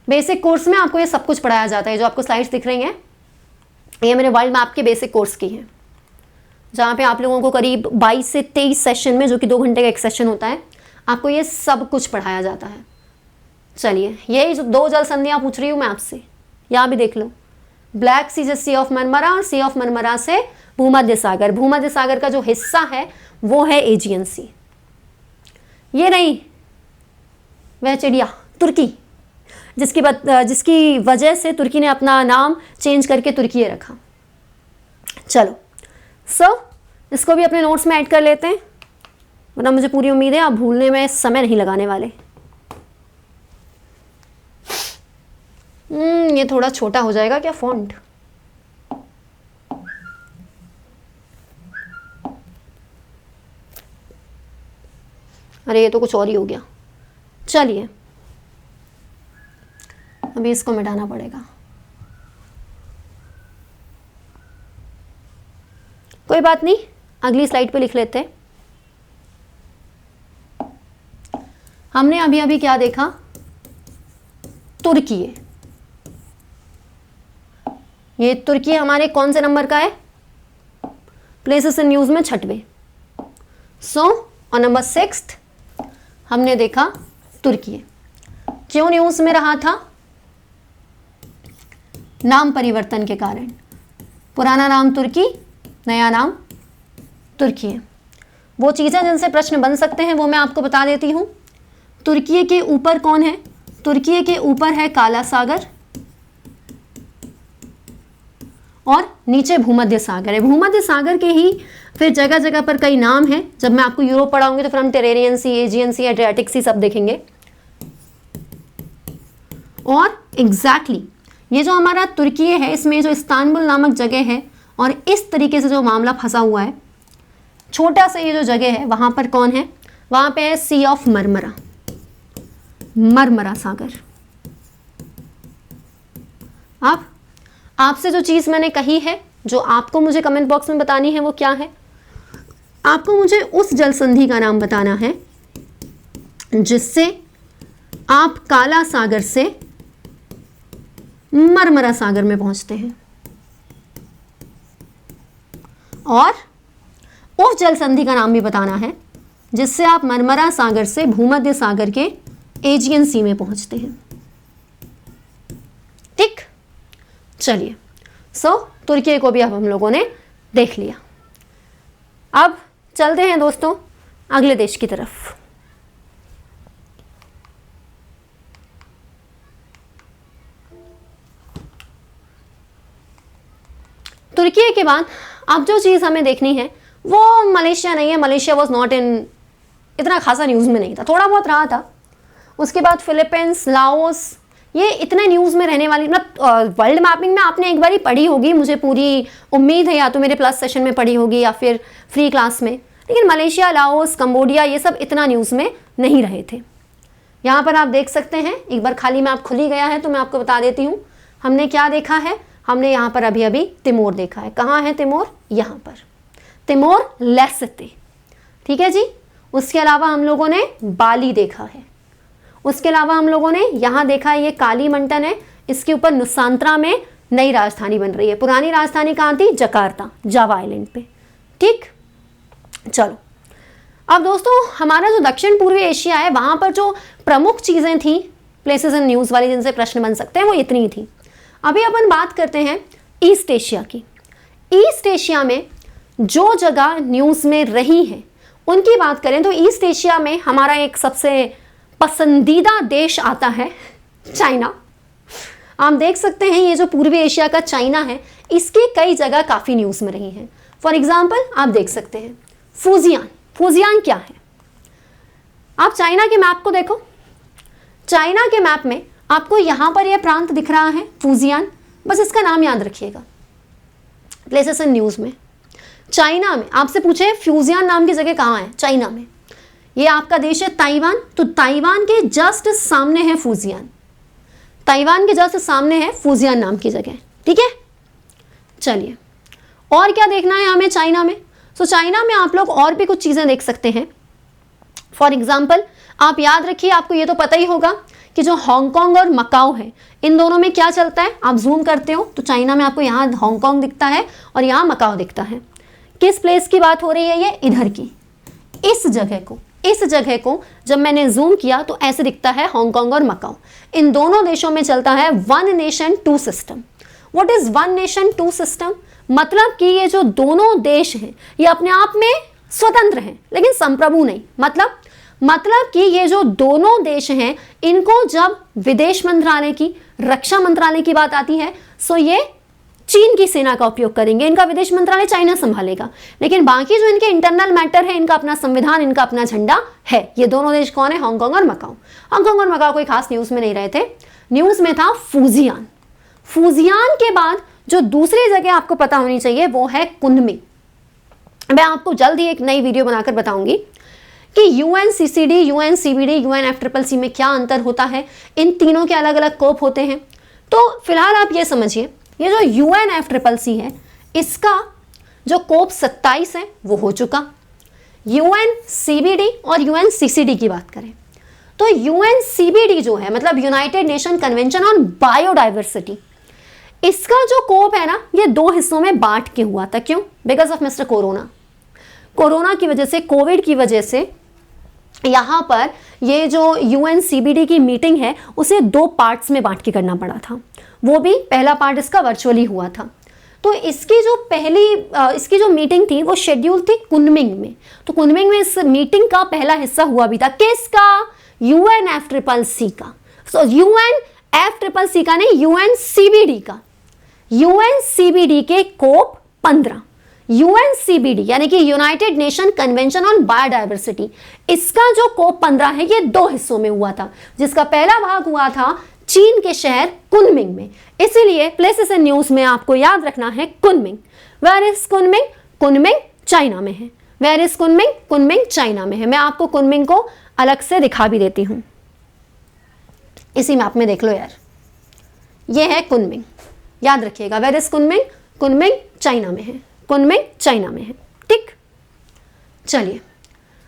Speaker 1: बेसिक कोर्स में आपको ये सब कुछ पढ़ाया जाता है। जो आपको स्लाइड्स दिख रही हैं ये मेरे वर्ल्ड मैप के बेसिक कोर्स की हैं, जहाँ पे आप लोगों को करीब 22 से 23 सेशन में, जो कि 2 घंटे का एक सेशन होता है, आपको ये सब कुछ पढ़ाया जाता है। चलिए, यही जो 2 जल संधियाँ पूछ रही हूँ मैं आपसे, यहाँ भी देख लो, ब्लैक सी से सी ऑफ मरमरा और सी ऑफ मरमरा से भूमध्य सागर। भूमध्य सागर का जो हिस्सा है वो है एजियन सी। ये नहीं, वह चिड़िया तुर्की जिसकी वजह से तुर्की ने अपना नाम चेंज करके तुर्की रखा। चलो इसको भी अपने नोट्स में ऐड कर लेते हैं, वरना मुझे पूरी उम्मीद है आप भूलने में समय नहीं लगाने वाले। ये थोड़ा छोटा हो जाएगा क्या फॉन्ट? अरे ये तो कुछ और ही हो गया। चलिए, अभी इसको मिटाना पड़ेगा, कोई बात नहीं, अगली स्लाइड पे लिख लेते हैं। हमने अभी अभी क्या देखा, तुर्की है। ये तुर्की हमारे कौन से नंबर का है? प्लेसेस इन न्यूज में 6वें। सो और नंबर 6 हमने देखा तुर्की है। क्यों न्यूज में रहा था? नाम परिवर्तन के कारण। पुराना नाम तुर्की, नया नाम तुर्की है। वो चीज़ें जिनसे प्रश्न बन सकते हैं वो मैं आपको बता देती हूँ। तुर्की के ऊपर कौन है? तुर्की के ऊपर है काला सागर और नीचे भूमध्य सागर है। भूमध्य सागर के ही फिर जगह जगह पर कई नाम हैं। जब मैं आपको यूरोप पढ़ाऊंगी तो फिर हम टेरेनियन सी, एजियन सी, एड्रियाटिक सी सब देखेंगे। और एग्जैक्टली ये जो हमारा तुर्की है, इसमें जो इस्तांबुल नामक जगह है और इस तरीके से जो मामला फंसा हुआ है, छोटा सा ये जो जगह है वहां पर कौन है? वहां पे है सी ऑफ मरमरा, मरमरा सागर। अब आपसे जो चीज मैंने कही है, जो आपको मुझे कमेंट बॉक्स में बतानी है वो क्या है? आपको मुझे उस जल संधि का नाम बताना है जिससे आप काला सागर से मरमरा सागर में पहुंचते हैं, और उस जल संधि का नाम भी बताना है जिससे आप मरमरा सागर से भूमध्य सागर के एजियन सी में पहुंचते हैं। ठीक, चलिए। तुर्की को भी अब हम लोगों ने देख लिया। अब चलते हैं दोस्तों अगले देश की तरफ। तुर्की के बाद अब जो चीज़ हमें देखनी है वो मलेशिया नहीं है। मलेशिया वॉज नॉट इन, इतना खासा न्यूज़ में नहीं था, थोड़ा बहुत रहा था। उसके बाद फिलीपींस, लाओस, ये इतने न्यूज़ में रहने वाली, मतलब वर्ल्ड मैपिंग में आपने एक बार ही पढ़ी होगी, मुझे पूरी उम्मीद है, या तो मेरे प्लस सेशन में पढ़ी होगी या फिर फ्री क्लास में। लेकिन मलेशिया, लाओस, कंबोडिया ये सब इतना न्यूज़ में नहीं रहे थे। यहाँ पर आप देख सकते हैं, एक बार खाली मैप खुल ही गया है तो मैं आपको बता देती हूँ हमने क्या देखा है। हमने यहाँ पर अभी अभी तिमोर देखा है। कहाँ है तिमोर? यहाँ पर तिमोर लेस्ते, ठीक है जी। उसके अलावा हम लोगों ने बाली देखा है। उसके अलावा हम लोगों ने यहाँ देखा है, ये कालीमंटन है, इसके ऊपर नुसांत्रा में नई राजधानी बन रही है। पुरानी राजधानी कहाँ थी? जकार्ता, जावा आइलैंड पे। ठीक, चलो। अब दोस्तों हमारा जो दक्षिण पूर्वी एशिया है वहाँ पर जो प्रमुख चीज़ें थी प्लेसेस इन न्यूज़ वाली जिनसे प्रश्न बन सकते हैं वो इतनी ही थी। अभी अपन बात करते हैं ईस्ट एशिया की। ईस्ट एशिया में जो जगह न्यूज़ में रही है उनकी बात करें तो ईस्ट एशिया में हमारा एक सबसे पसंदीदा देश आता है चाइना। आप देख सकते हैं ये जो पूर्वी एशिया का चाइना है, इसकी कई जगह काफ़ी न्यूज़ में रही हैं। फॉर एग्जाम्पल आप देख सकते हैं फूजियान। फूजियान क्या है? आप चाइना के मैप को देखो। चाइना के मैप में आपको यहाँ पर यह प्रांत दिख रहा है फूजियान, बस इसका नाम याद रखिएगा। प्लेसेस इन न्यूज़ में चाइना में आपसे पूछे फ्यूजियान नाम की जगह कहाँ है? चाइना में। ये आपका देश है ताइवान, तो ताइवान के जस्ट सामने है फूजियान। ताइवान के जस्ट सामने है फूजियान नाम की जगह, ठीक है। चलिए और क्या देखना है हमें चाइना में? तो चाइना में आप लोग और भी कुछ चीज़ें देख सकते हैं। फॉर एग्जाम्पल आप याद रखिए, आपको ये तो पता ही होगा कि जो हांगकांग और मकाओ है इन दोनों में क्या चलता है। आप जूम करते हो तो चाइना में आपको यहाँ हांगकांग दिखता है और यहाँ मकाओ दिखता है। किस प्लेस की बात हो रही है? ये इधर की, इस जगह को जब मैंने जूम किया तो ऐसे दिखता है हांगकांग और मकाओ। इन दोनों देशों में चलता है one nation two system. What is one nation two system? मतलब कि ये जो दोनों देश हैं ये अपने आप में स्वतंत्र हैं लेकिन संप्रभु नहीं। मतलब कि ये जो दोनों देश हैं इनको जब विदेश मंत्रालय की, रक्षा मंत्रालय की बात आती है सो ये चीन की सेना का उपयोग करेंगे। इनका विदेश मंत्रालय चाइना संभालेगा, लेकिन बाकी जो इनके इंटरनल मैटर है, इनका अपना संविधान, इनका अपना झंडा है। ये दोनों देश कौन है? हांगकांग और मकाओ। हांगकांग और मकाओ कोई खास न्यूज़ में नहीं रहे थे, न्यूज़ में था फूजियान। फूजियान के बाद जो दूसरी जगह आपको पता होनी चाहिए वो है कुनमिंग। मैं आपको जल्द ही एक नई वीडियो बनाकर बताऊंगी कि यूएनसीसीडी, यूएनसीबीडी, यूएनएफसीसीसी में क्या अंतर होता है। इन तीनों के अलग अलग कोप होते हैं। तो फिलहाल आप ये समझिए, ये जो यूएनएफसीसीसी है इसका जो कोप 27 है वो हो चुका। यूएनसीबीडी और यूएनसीसीडी की बात करें तो यूएनसीबीडी जो है, मतलब United nation convention on biodiversity, इसका जो कोप है ना, ये 2 हिस्सों में बांट के हुआ था। क्यों? बिकॉज ऑफ मिस्टर कोरोना की वजह से, कोविड की वजह से यहाँ पर ये जो यूएनसीबीडी की मीटिंग है उसे 2 पार्ट्स में बांट के करना पड़ा था। वो भी पहला पार्ट इसका वर्चुअली हुआ था। तो इसकी जो मीटिंग थी वो शेड्यूल थी कुनमिंग में। तो कुनमिंग में इस मीटिंग का पहला हिस्सा हुआ भी था। किसका? UNFCCC का। सो UNFCCC का नहीं, UNCBD का। UNCBD के कोप 15, UNCBD यानी कि United nation convention on biodiversity, इसका जो कोप 15 है ये 2 हिस्सों में हुआ था, जिसका पहला भाग हुआ था चीन के शहर कुनमिंग में। इसीलिए प्लेसेस इन न्यूज में आपको याद रखना है Kunming. Where is Kunming? Kunming China में है। Where is Kunming? Kunming China में है। मैं आपको कुनमिंग को अलग से दिखा भी देती हूं, इसी मैप में देख लो यार, ये है कुनमिंग, याद रखिएगा। Where is Kunming? Kunming China में है। कुनमिंग चाइना में है। ठीक, चलिए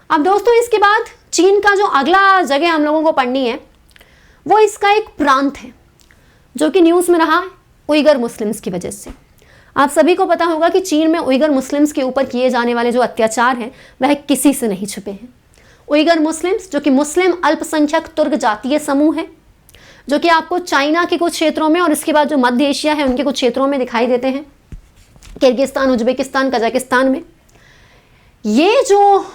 Speaker 1: अब दोस्तों इसके बाद चीन का जो अगला जगह हम लोगों को पढ़नी है वो इसका एक प्रांत है जो कि न्यूज़ में रहा उइगर मुस्लिम्स की वजह से। आप सभी को पता होगा कि चीन में उइगर मुस्लिम्स के ऊपर किए जाने वाले जो अत्याचार हैं वह किसी से नहीं छुपे हैं। उइगर मुस्लिम्स जो कि मुस्लिम अल्पसंख्यक तुर्क जातीय समूह है, जो कि आपको चाइना के कुछ क्षेत्रों में और इसके बाद जो मध्य एशिया है उनके कुछ क्षेत्रों में दिखाई देते हैं, किर्गिस्तान, उज्बेकिस्तान, कजाकिस्तान में। ये जो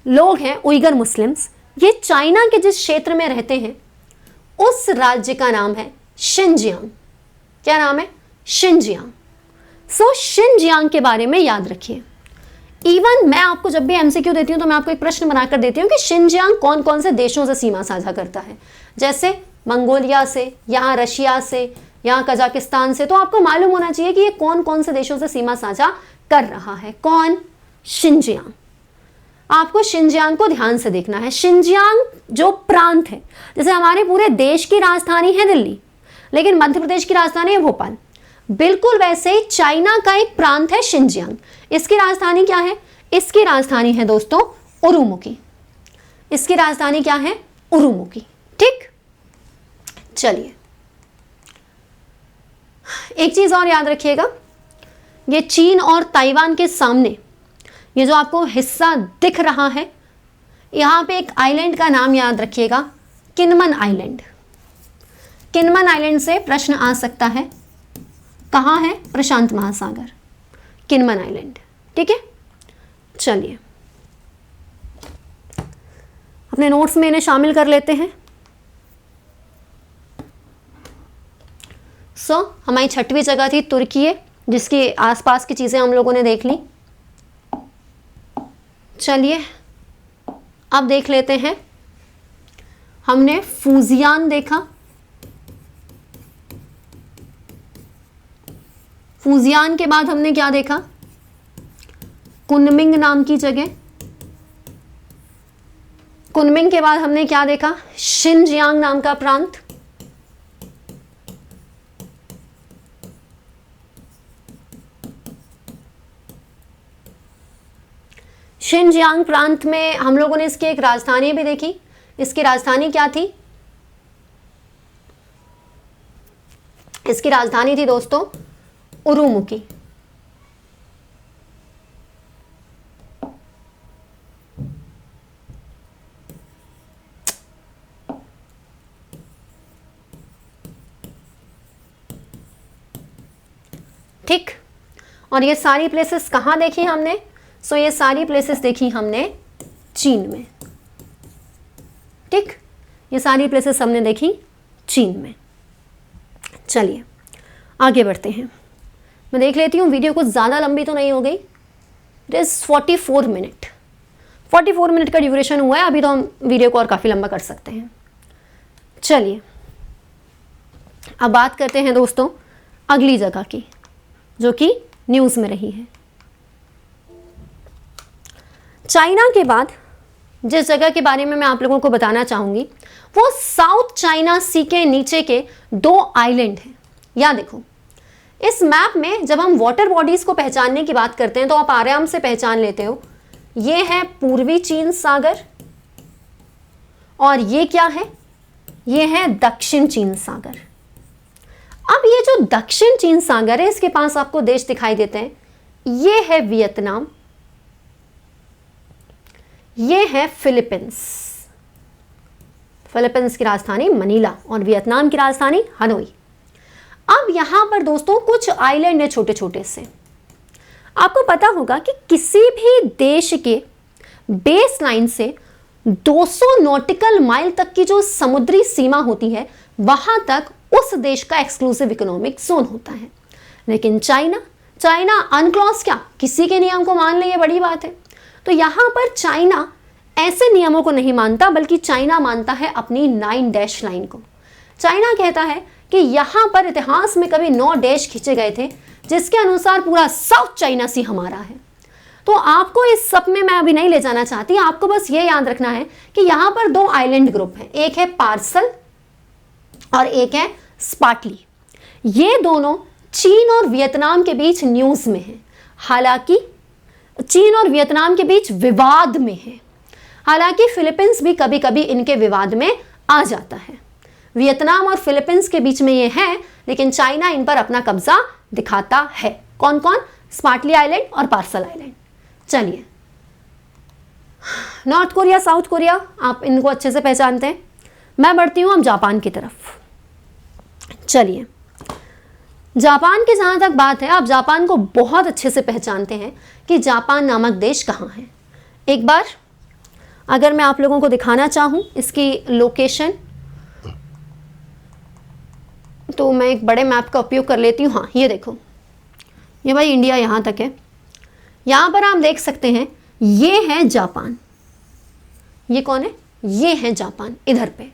Speaker 1: लोग हैं उइगर मुस्लिम्स, ये चाइना के जिस क्षेत्र में रहते हैं उस राज्य का नाम है शिनजियांग। क्या नाम है? शिनजियांग। सो शिनजियांग के बारे में याद रखिए। इवन मैं आपको जब भी एमसीक्यू देती हूं तो मैं आपको एक प्रश्न बनाकर देती हूं कि शिनजियांग कौन कौन से देशों से सीमा साझा करता है, जैसे मंगोलिया से, यहाँ रशिया से, यहाँ कजाकिस्तान से। तो आपको मालूम होना चाहिए कि ये कौन कौन से देशों से सीमा साझा कर रहा है। कौन? शिनजियांग। आपको शिनजियांग को ध्यान से देखना है। शिनजियांग जो प्रांत है, जैसे हमारे पूरे देश की राजधानी है दिल्ली, लेकिन मध्य प्रदेश की राजधानी है भोपाल, बिल्कुल वैसे ही चाइना का एक प्रांत है शिनजियांग। इसकी राजधानी क्या है? इसकी राजधानी है दोस्तों उरुमुकी। इसकी राजधानी क्या है? उरुमुकी। ठीक, चलिए एक चीज और याद रखिएगा, ये चीन और ताइवान के सामने ये जो आपको हिस्सा दिख रहा है, यहाँ पे एक आइलैंड का नाम याद रखिएगा, किनमन आइलैंड। किनमन आइलैंड से प्रश्न आ सकता है, कहाँ है? प्रशांत महासागर, किनमन आइलैंड। ठीक है, चलिए अपने नोट्स में इन्हें शामिल कर लेते हैं। हमारी 6वीं जगह थी तुर्की, जिसके आसपास की चीज़ें हम लोगों ने देख ली। चलिए अब देख लेते हैं, हमने फूजियान देखा। फूजियान के बाद हमने क्या देखा? कुनमिंग नाम की जगह। कुनमिंग के बाद हमने क्या देखा? शिनजियांग नाम का प्रांत। शिनजियांग प्रांत में हम लोगों ने इसकी एक राजधानी भी देखी। इसकी राजधानी क्या थी? इसकी राजधानी थी दोस्तों उरुमुकी। ठीक, और ये सारी प्लेसेस कहाँ देखी हमने? ये सारी प्लेसेस देखी हमने चीन में। ठीक, ये सारी प्लेसेस हमने देखी चीन में। चलिए आगे बढ़ते हैं। मैं देख लेती हूँ वीडियो कुछ ज़्यादा लंबी तो नहीं हो गई। It is 44 minute. 44 मिनट का ड्यूरेशन हुआ है। अभी तो हम वीडियो को और काफ़ी लंबा कर सकते हैं। चलिए अब बात करते हैं दोस्तों अगली जगह की, जो कि न्यूज़ में रही है। चाइना के बाद जिस जगह के बारे में मैं आप लोगों को बताना चाहूँगी वो साउथ चाइना सी के नीचे के 2 आइलैंड हैं। या देखो, इस मैप में जब हम वाटर बॉडीज़ को पहचानने की बात करते हैं तो आप आराम से पहचान लेते हो। ये है पूर्वी चीन सागर और ये क्या है, ये है दक्षिण चीन सागर। अब ये जो दक्षिण चीन सागर है, इसके पास आपको देश दिखाई देते हैं, ये है वियतनाम, ये है फिलीपींस। फिलीपींस की राजधानी मनीला और वियतनाम की राजधानी हनोई। अब यहां पर दोस्तों कुछ आइलैंड है छोटे छोटे से। आपको पता होगा कि किसी भी देश के बेस लाइन से 200 नॉटिकल माइल तक की जो समुद्री सीमा होती है, वहां तक उस देश का एक्सक्लूसिव इकोनॉमिक जोन होता है। लेकिन चाइना अनक्लॉज क्या, किसी के नियम को मान ले, ये बड़ी बात है। तो यहां पर चाइना ऐसे नियमों को नहीं मानता, बल्कि चाइना मानता है अपनी 9 डैश लाइन को। चाइना कहता है कि यहां पर इतिहास में कभी 9 डैश खींचे गए थे, जिसके अनुसार पूरा साउथ चाइना सी हमारा है। तो आपको इस सब में मैं अभी नहीं ले जाना चाहती, आपको बस ये याद रखना है कि यहां पर 2 आइलैंड ग्रुप हैं, एक है पार्सल और एक है स्पार्टली। ये दोनों चीन और वियतनाम के बीच न्यूज में है, हालांकि चीन और वियतनाम के बीच विवाद में है। हालांकि फिलीपींस भी कभी कभी इनके विवाद में आ जाता है। वियतनाम और फिलीपींस के बीच में ये है, लेकिन चाइना इन पर अपना कब्जा दिखाता है। कौन कौन? स्पार्टली आइलैंड और पार्सल आइलैंड। चलिए, नॉर्थ कोरिया, साउथ कोरिया, आप इनको अच्छे से पहचानते हैं। मैं बढ़ती हूं अब जापान की तरफ। चलिए, जापान की जहां तक बात है, आप जापान को बहुत अच्छे से पहचानते हैं कि जापान नामक देश कहां है। एक बार अगर मैं आप लोगों को दिखाना चाहूं इसकी लोकेशन, तो मैं एक बड़े मैप का उपयोग कर लेती हूँ। हाँ, ये देखो, ये भाई इंडिया यहाँ तक है। यहाँ पर आप देख सकते हैं, ये है जापान। ये कौन है? ये है जापान, इधर पे।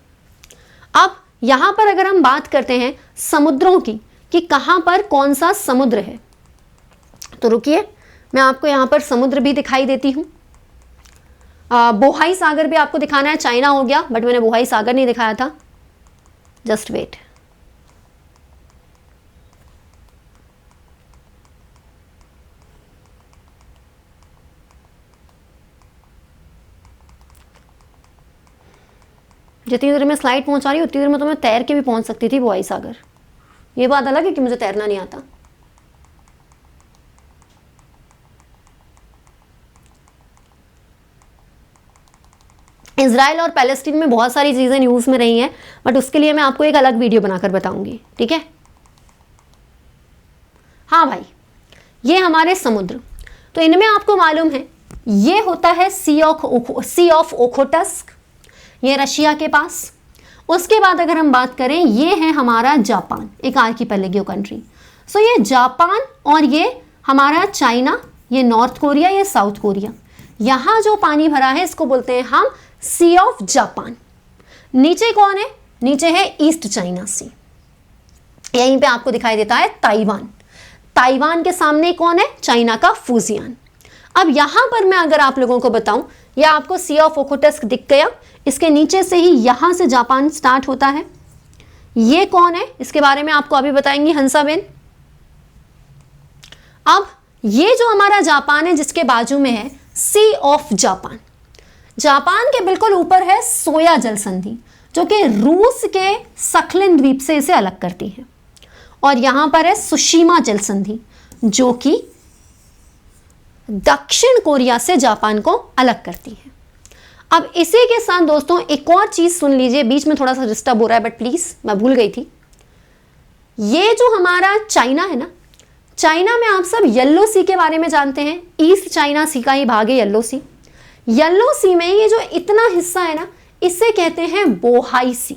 Speaker 1: अब यहाँ पर अगर हम बात करते हैं समुद्रों की, कि कहाँ पर कौन सा समुद्र है, तो रुकिए, मैं आपको यहाँ पर समुद्र भी दिखाई देती हूँ। बोहाई सागर भी आपको दिखाना है। चाइना हो गया, बट मैंने बोहाई सागर नहीं दिखाया था। Just wait. जितनी देर में स्लाइड पहुंचा रही उतनी देर में तो मैं तैर के भी पहुंच सकती थी बोहाई सागर। ये बात अलग है कि मुझे तैरना नहीं आता। इजराइल और पैलेस्टीन में बहुत सारी चीजें न्यूज में रही हैं, बट उसके लिए मैं आपको एक अलग वीडियो बनाकर बताऊंगी, ठीक है। हाँ भाई, ये हमारे समुद्र, तो इनमें आपको मालूम है ये होता है सी ऑफ ओखोटस्क, ये रशिया के पास। उसके बाद अगर हम बात करें, ये है हमारा जापान, एक आर्किपेलागो कंट्री। सो ये जापान और ये हमारा चाइना, ये नॉर्थ कोरिया, ये साउथ कोरिया। यहां जो पानी भरा है इसको बोलते हैं हम सी ऑफ जापान। नीचे कौन है? नीचे है ईस्ट चाइना सी। यहीं पे आपको दिखाई देता है ताइवान। ताइवान के सामने कौन है? चाइना का फुजियान। अब यहां पर मैं अगर आप लोगों को बताऊं, यह आपको सी ऑफ ओखोटस्क दिख गया, इसके नीचे से ही यहां से जापान स्टार्ट होता है। ये कौन है? इसके बारे में आपको अभी बताएंगी हंसाबेन। अब ये जो हमारा जापान है, जिसके बाजू में है सी ऑफ जापान। जापान के बिल्कुल ऊपर है सोया जल संधि, जो कि रूस के सखलिन द्वीप से इसे अलग करती है। और यहां पर है सुशीमा जल संधि, जो कि दक्षिण कोरिया से जापान को अलग करती है। अब इसी के साथ दोस्तों एक और चीज सुन लीजिए, बीच में थोड़ा सा डिस्टर्ब हो रहा है, बट प्लीज, मैं भूल गई थी। ये जो हमारा चाइना है ना, चाइना में आप सब येलो सी के बारे में जानते हैं। ईस्ट चाइना सी का ही भाग है येलो सी। येलो सी में ये जो इतना हिस्सा है ना, इसे कहते हैं बोहाई सी।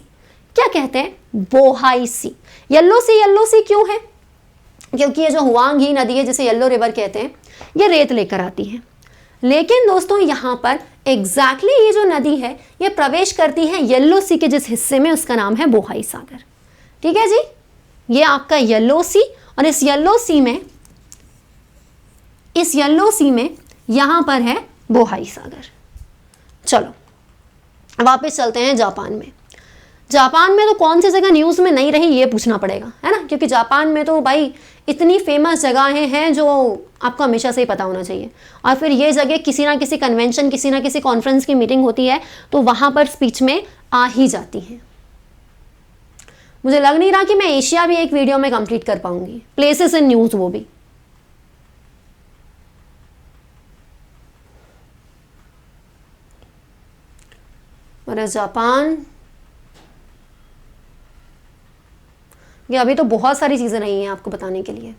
Speaker 1: क्या कहते हैं? बोहाई सी। येलो सी क्यों है? क्योंकि ये जो हुआंग ही नदी है, जिसे येलो रिवर कहते हैं, ये रेत लेकर आती है। लेकिन दोस्तों यहां पर एग्जैक्टली ये जो नदी है, ये प्रवेश करती है येलो सी के जिस हिस्से में, उसका नाम है बोहाई सागर। ठीक है जी, ये आपका येलो सी। और इस येलो सी में यहां पर है बोहाई सागर। चलो वापस चलते हैं जापान में। जापान में तो कौन सी जगह न्यूज़ में नहीं रही, ये पूछना पड़ेगा, है ना, क्योंकि जापान में तो भाई इतनी फेमस जगहें हैं जो आपको हमेशा से ही पता होना चाहिए। और फिर ये जगह किसी ना किसी कन्वेंशन, किसी ना किसी कॉन्फ्रेंस की मीटिंग होती है, तो वहाँ पर स्पीच में आ ही जाती हैं। मुझे लग नहीं रहा कि मैं एशिया भी एक वीडियो में कंप्लीट कर पाऊंगी, प्लेसेस इन न्यूज वो भी। और जापान, ये अभी तो बहुत सारी चीजें नहीं हैं आपको बताने के लिए।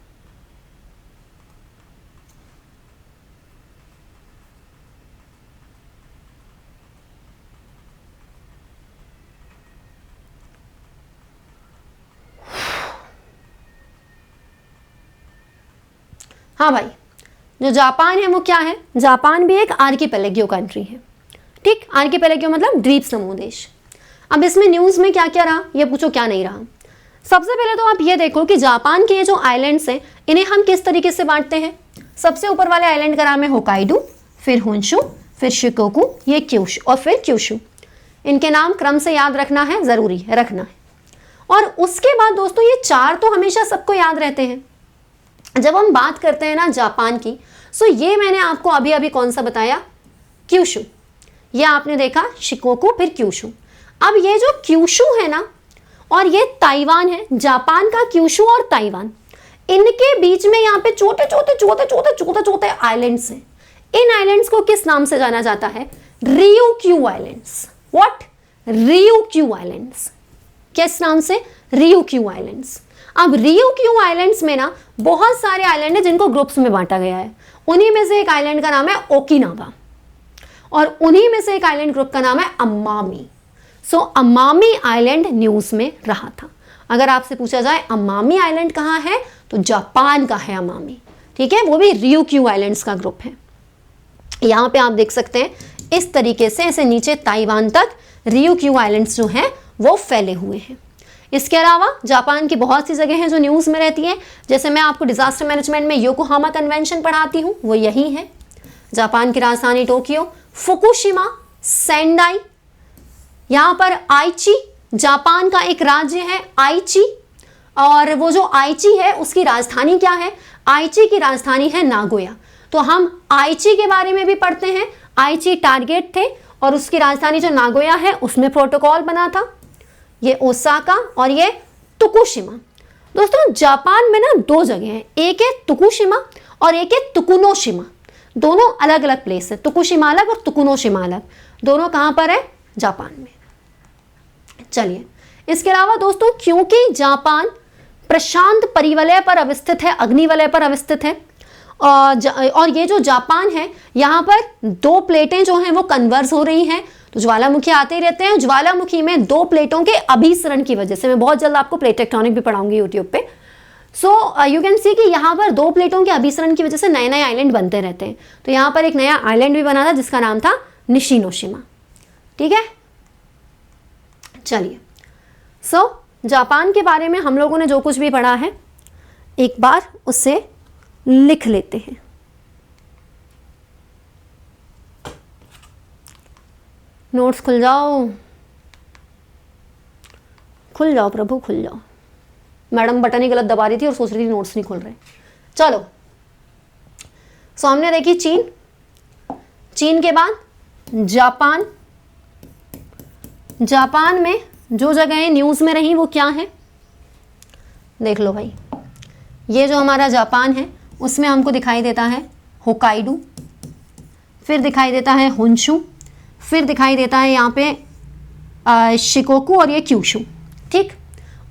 Speaker 1: हाँ भाई, जो जापान है वो क्या है? जापान भी एक आर्किपेलागो कंट्री है। ठीक, आर्किपेलागो मतलब द्वीप समूह देश। अब इसमें न्यूज़ में क्या क्या रहा, ये पूछो क्या नहीं रहा। सबसे पहले तो आप ये देखो कि जापान के ये जो आइलैंड्स हैं इन्हें हम किस तरीके से बांटते हैं। सबसे ऊपर वाले आइलैंड का नाम है होकाइडो, फिर होन्शु, फिर शिकोकू, ये क्यूशु और फिर क्यूशु। इनके नाम क्रम से याद रखना है, जरूरी है रखना है। और उसके बाद दोस्तों ये चार तो हमेशा सबको याद रहते हैं। जब हम बात करते हैं ना जापान की, सो ये मैंने आपको अभी अभी कौन सा बताया, क्यूशु। ये आपने देखा शिकोकू, फिर क्यूशु। अब ये जो क्यूशु है ना और ये ताइवान है, जापान का क्यूशु और ताइवान, इनके बीच में यहाँ पे छोटे छोटे छोटे छोटे छोटे छोटे आइलैंड्स हैं। इन आइलैंड्स को किस नाम से जाना जाता है? रियूक्यू आइलैंड्स। व्हाट? रियूक्यू आइलैंड्स। किस नाम से? रियूक्यू आइलैंड्स। अब रियूक्यू आइलैंड्स में ना बहुत सारे आइलैंड है जिनको ग्रुप्स में बांटा गया है। उन्हीं में से एक आइलैंड का नाम है ओकिनावा और उन्हीं में से एक आइलैंड ग्रुप का नाम है अम्मामी। सो अम्मामी आइलैंड न्यूज में रहा था। अगर आपसे पूछा जाए अम्मामी आइलैंड कहाँ है तो जापान का है अम्मामी। ठीक है, वो भी रियूक्यू आइलैंड्स का ग्रुप है। यहाँ पे आप देख सकते हैं इस तरीके से ऐसे नीचे ताइवान तक रियूक्यू आइलैंड्स जो हैं वो फैले हुए हैं। इसके अलावा जापान की बहुत सी जगह हैं जो न्यूज़ में रहती हैं। जैसे मैं आपको डिजास्टर मैनेजमेंट में योकोहामा कन्वेंशन पढ़ाती हूँ, वो यही है। जापान की राजधानी टोक्यो, फुकुशिमा, सेंडाई, यहाँ पर आइची, जापान का एक राज्य है आइची। और वो जो आइची है उसकी राजधानी क्या है? आइची की राजधानी है नागोया। तो हम आइची के बारे में भी पढ़ते हैं। आइची टारगेट थे और उसकी राजधानी जो नागोया है उसमें प्रोटोकॉल बना था। ये ओसाका और ये तुकुशिमा। दोस्तों जापान में ना दो जगह हैं, एक है तुकुशिमा और एक है तुकुनोशिमा। दोनों अलग अलग प्लेस है, तुकुशिमा अलग और तुकुनोशिमा अलग। दोनों कहाँ पर है? जापान में। चलिए, इसके अलावा दोस्तों क्योंकि जापान प्रशांत परिवलय पर अवस्थित है, अग्निवलय पर अवस्थित है, और ये जो जापान है यहाँ पर दो प्लेटें जो हैं वो कन्वर्ज हो रही हैं। तो ज्वालामुखी आते ही रहते हैं। ज्वालामुखी में दो प्लेटों के अभिसरण की वजह से, मैं बहुत जल्द आपको प्लेट टेक्टोनिक भी पढ़ाऊंगी यूट्यूब पे। सो यू कैन सी कि यहाँ पर दो प्लेटों के अभिसरण की वजह से नए नए आइलैंड बनते रहते हैं। तो यहाँ पर एक नया आइलैंड भी बना था जिसका नाम था निशिनोशिमा। ठीक है, चलिए। सो जापान के बारे में हम लोगों ने जो कुछ भी पढ़ा है एक बार उसे लिख लेते हैं। नोट्स खुल जाओ, खुल जाओ प्रभु खुल जाओ। मैडम बटन ही गलत दबा रही थी और सोच रही थी नोट्स नहीं खुल रहे। चलो, सामने देखिए चीन, चीन के बाद जापान। जापान में जो जगहें न्यूज़ में रही वो क्या है? देख लो भाई, ये जो हमारा जापान है उसमें हमको दिखाई देता है होकाइडो, फिर दिखाई देता है होन्शु, फिर दिखाई देता है यहाँ पे शिकोकू और ये क्यूशु। ठीक,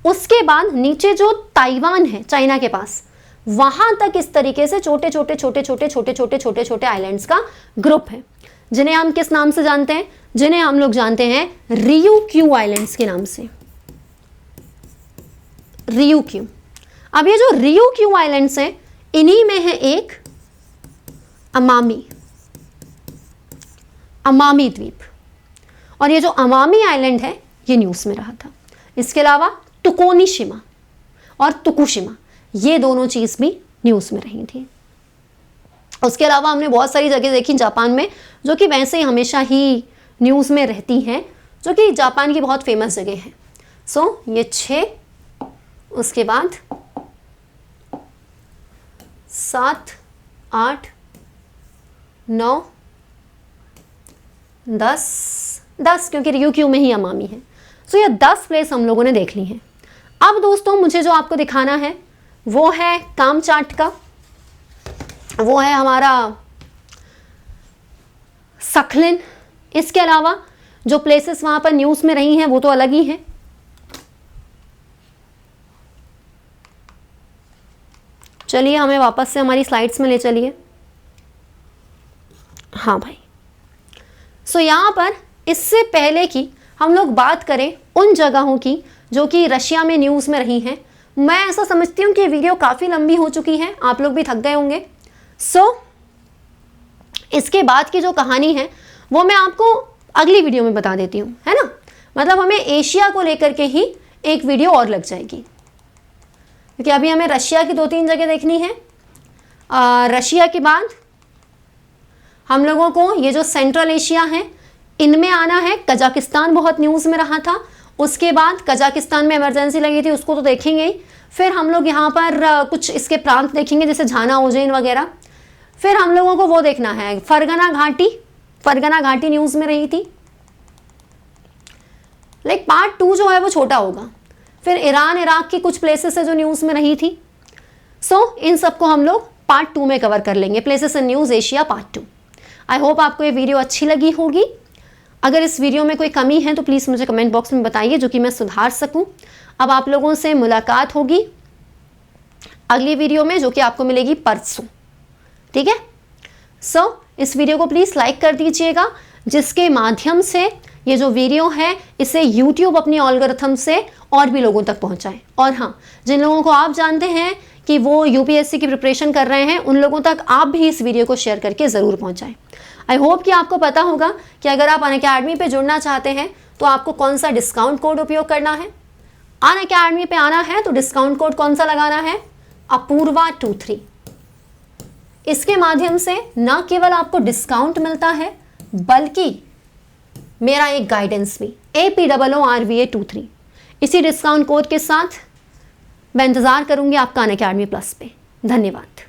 Speaker 1: उसके बाद नीचे जो ताइवान है चाइना के पास, वहां तक इस तरीके से छोटे छोटे छोटे छोटे छोटे छोटे छोटे छोटे आइलैंड्स का ग्रुप है, जिन्हें हम किस नाम से जानते हैं? जिन्हें हम लोग जानते हैं रियूक्यू आइलैंड्स के नाम से। रियूक्यू। अब ये जो रियूक्यू आइलैंड्स हैं इन्हीं में है एक अमामी, अमामी द्वीप। और ये जो अमामी आइलैंड है ये न्यूज़ में रहा था। इसके अलावा तुकोनिशिमा और तुकुशिमा, ये दोनों चीज़ भी न्यूज़ में रही थी। उसके अलावा हमने बहुत सारी जगह देखी जापान में जो कि वैसे ही हमेशा ही न्यूज़ में रहती हैं, जो कि जापान की बहुत फेमस जगह है। सो ये 6, उसके बाद 7, 8, 9, 10, 10, क्योंकि रियो क्यू में ही अमामी है। सो ये 10 प्लेस हम लोगों ने देख ली हैं। अब दोस्तों मुझे जो आपको दिखाना है वो है कामचाट का, वो है हमारा सखलिन। इसके अलावा जो प्लेसेस वहां पर न्यूज़ में रही हैं वो तो अलग ही हैं। चलिए हमें वापस से हमारी स्लाइड्स में ले चलिए। हाँ भाई, सो यहाँ पर इससे पहले कि हम लोग बात करें उन जगहों की जो कि रशिया में न्यूज़ में रही हैं, मैं ऐसा समझती हूँ कि ये वीडियो काफ़ी लंबी हो चुकी है, आप लोग भी थक गए होंगे। सो इसके बाद की जो कहानी है वो मैं आपको अगली वीडियो में बता देती हूँ, है ना। मतलब हमें एशिया को लेकर के ही एक वीडियो और लग जाएगी, क्योंकि अभी हमें रशिया की 2-3 जगह देखनी है। रशिया के बाद हम लोगों को ये जो सेंट्रल एशिया है इनमें आना है। कजाकिस्तान बहुत न्यूज़ में रहा था, उसके बाद कजाकिस्तान में इमरजेंसी लगी थी, उसको तो देखेंगे ही। फिर हम लोग यहाँ पर कुछ इसके प्रांत देखेंगे जैसे झाना उज्जैन वगैरह। फिर हम लोगों को वो देखना है फरगना घाटी, फरगना घाटी न्यूज़ में रही थी। लाइक पार्ट 2 जो है वो छोटा होगा। फिर ईरान इराक की कुछ प्लेसेस है जो न्यूज़ में रही थी। सो इन सबको हम लोग पार्ट 2 में कवर कर लेंगे, places in news Asia part 2। I hope आपको ये वीडियो अच्छी लगी होगी। अगर इस वीडियो में कोई कमी है तो प्लीज़ मुझे कमेंट बॉक्स में बताइए, जो कि मैं सुधार सकूं। अब आप लोगों से मुलाकात होगी अगली वीडियो में, जो कि आपको मिलेगी परसों, ठीक है। सो इस वीडियो को प्लीज़ लाइक कर दीजिएगा, जिसके माध्यम से ये जो वीडियो है इसे यूट्यूब अपनी एल्गोरिथम से और भी लोगों तक पहुंचाए। और हाँ, जिन लोगों को आप जानते हैं कि वो यूपीएससी की प्रिपरेशन कर रहे हैं, उन लोगों तक आप भी इस वीडियो को शेयर करके ज़रूर पहुंचाएं। आई होप कि आपको पता होगा कि अगर आप अनअकैडमी पे जुड़ना चाहते हैं तो आपको कौन सा डिस्काउंट कोड उपयोग करना है। अनअकैडमी पे आना है तो डिस्काउंट कोड कौन सा लगाना है, अपूर्वा23। इसके माध्यम से न केवल आपको डिस्काउंट मिलता है बल्कि मेरा एक गाइडेंस भी, APOORVA23। इसी डिस्काउंट कोड के साथ मैं इंतज़ार करूंगी आपका अनअकैडमी प्लस पे। धन्यवाद।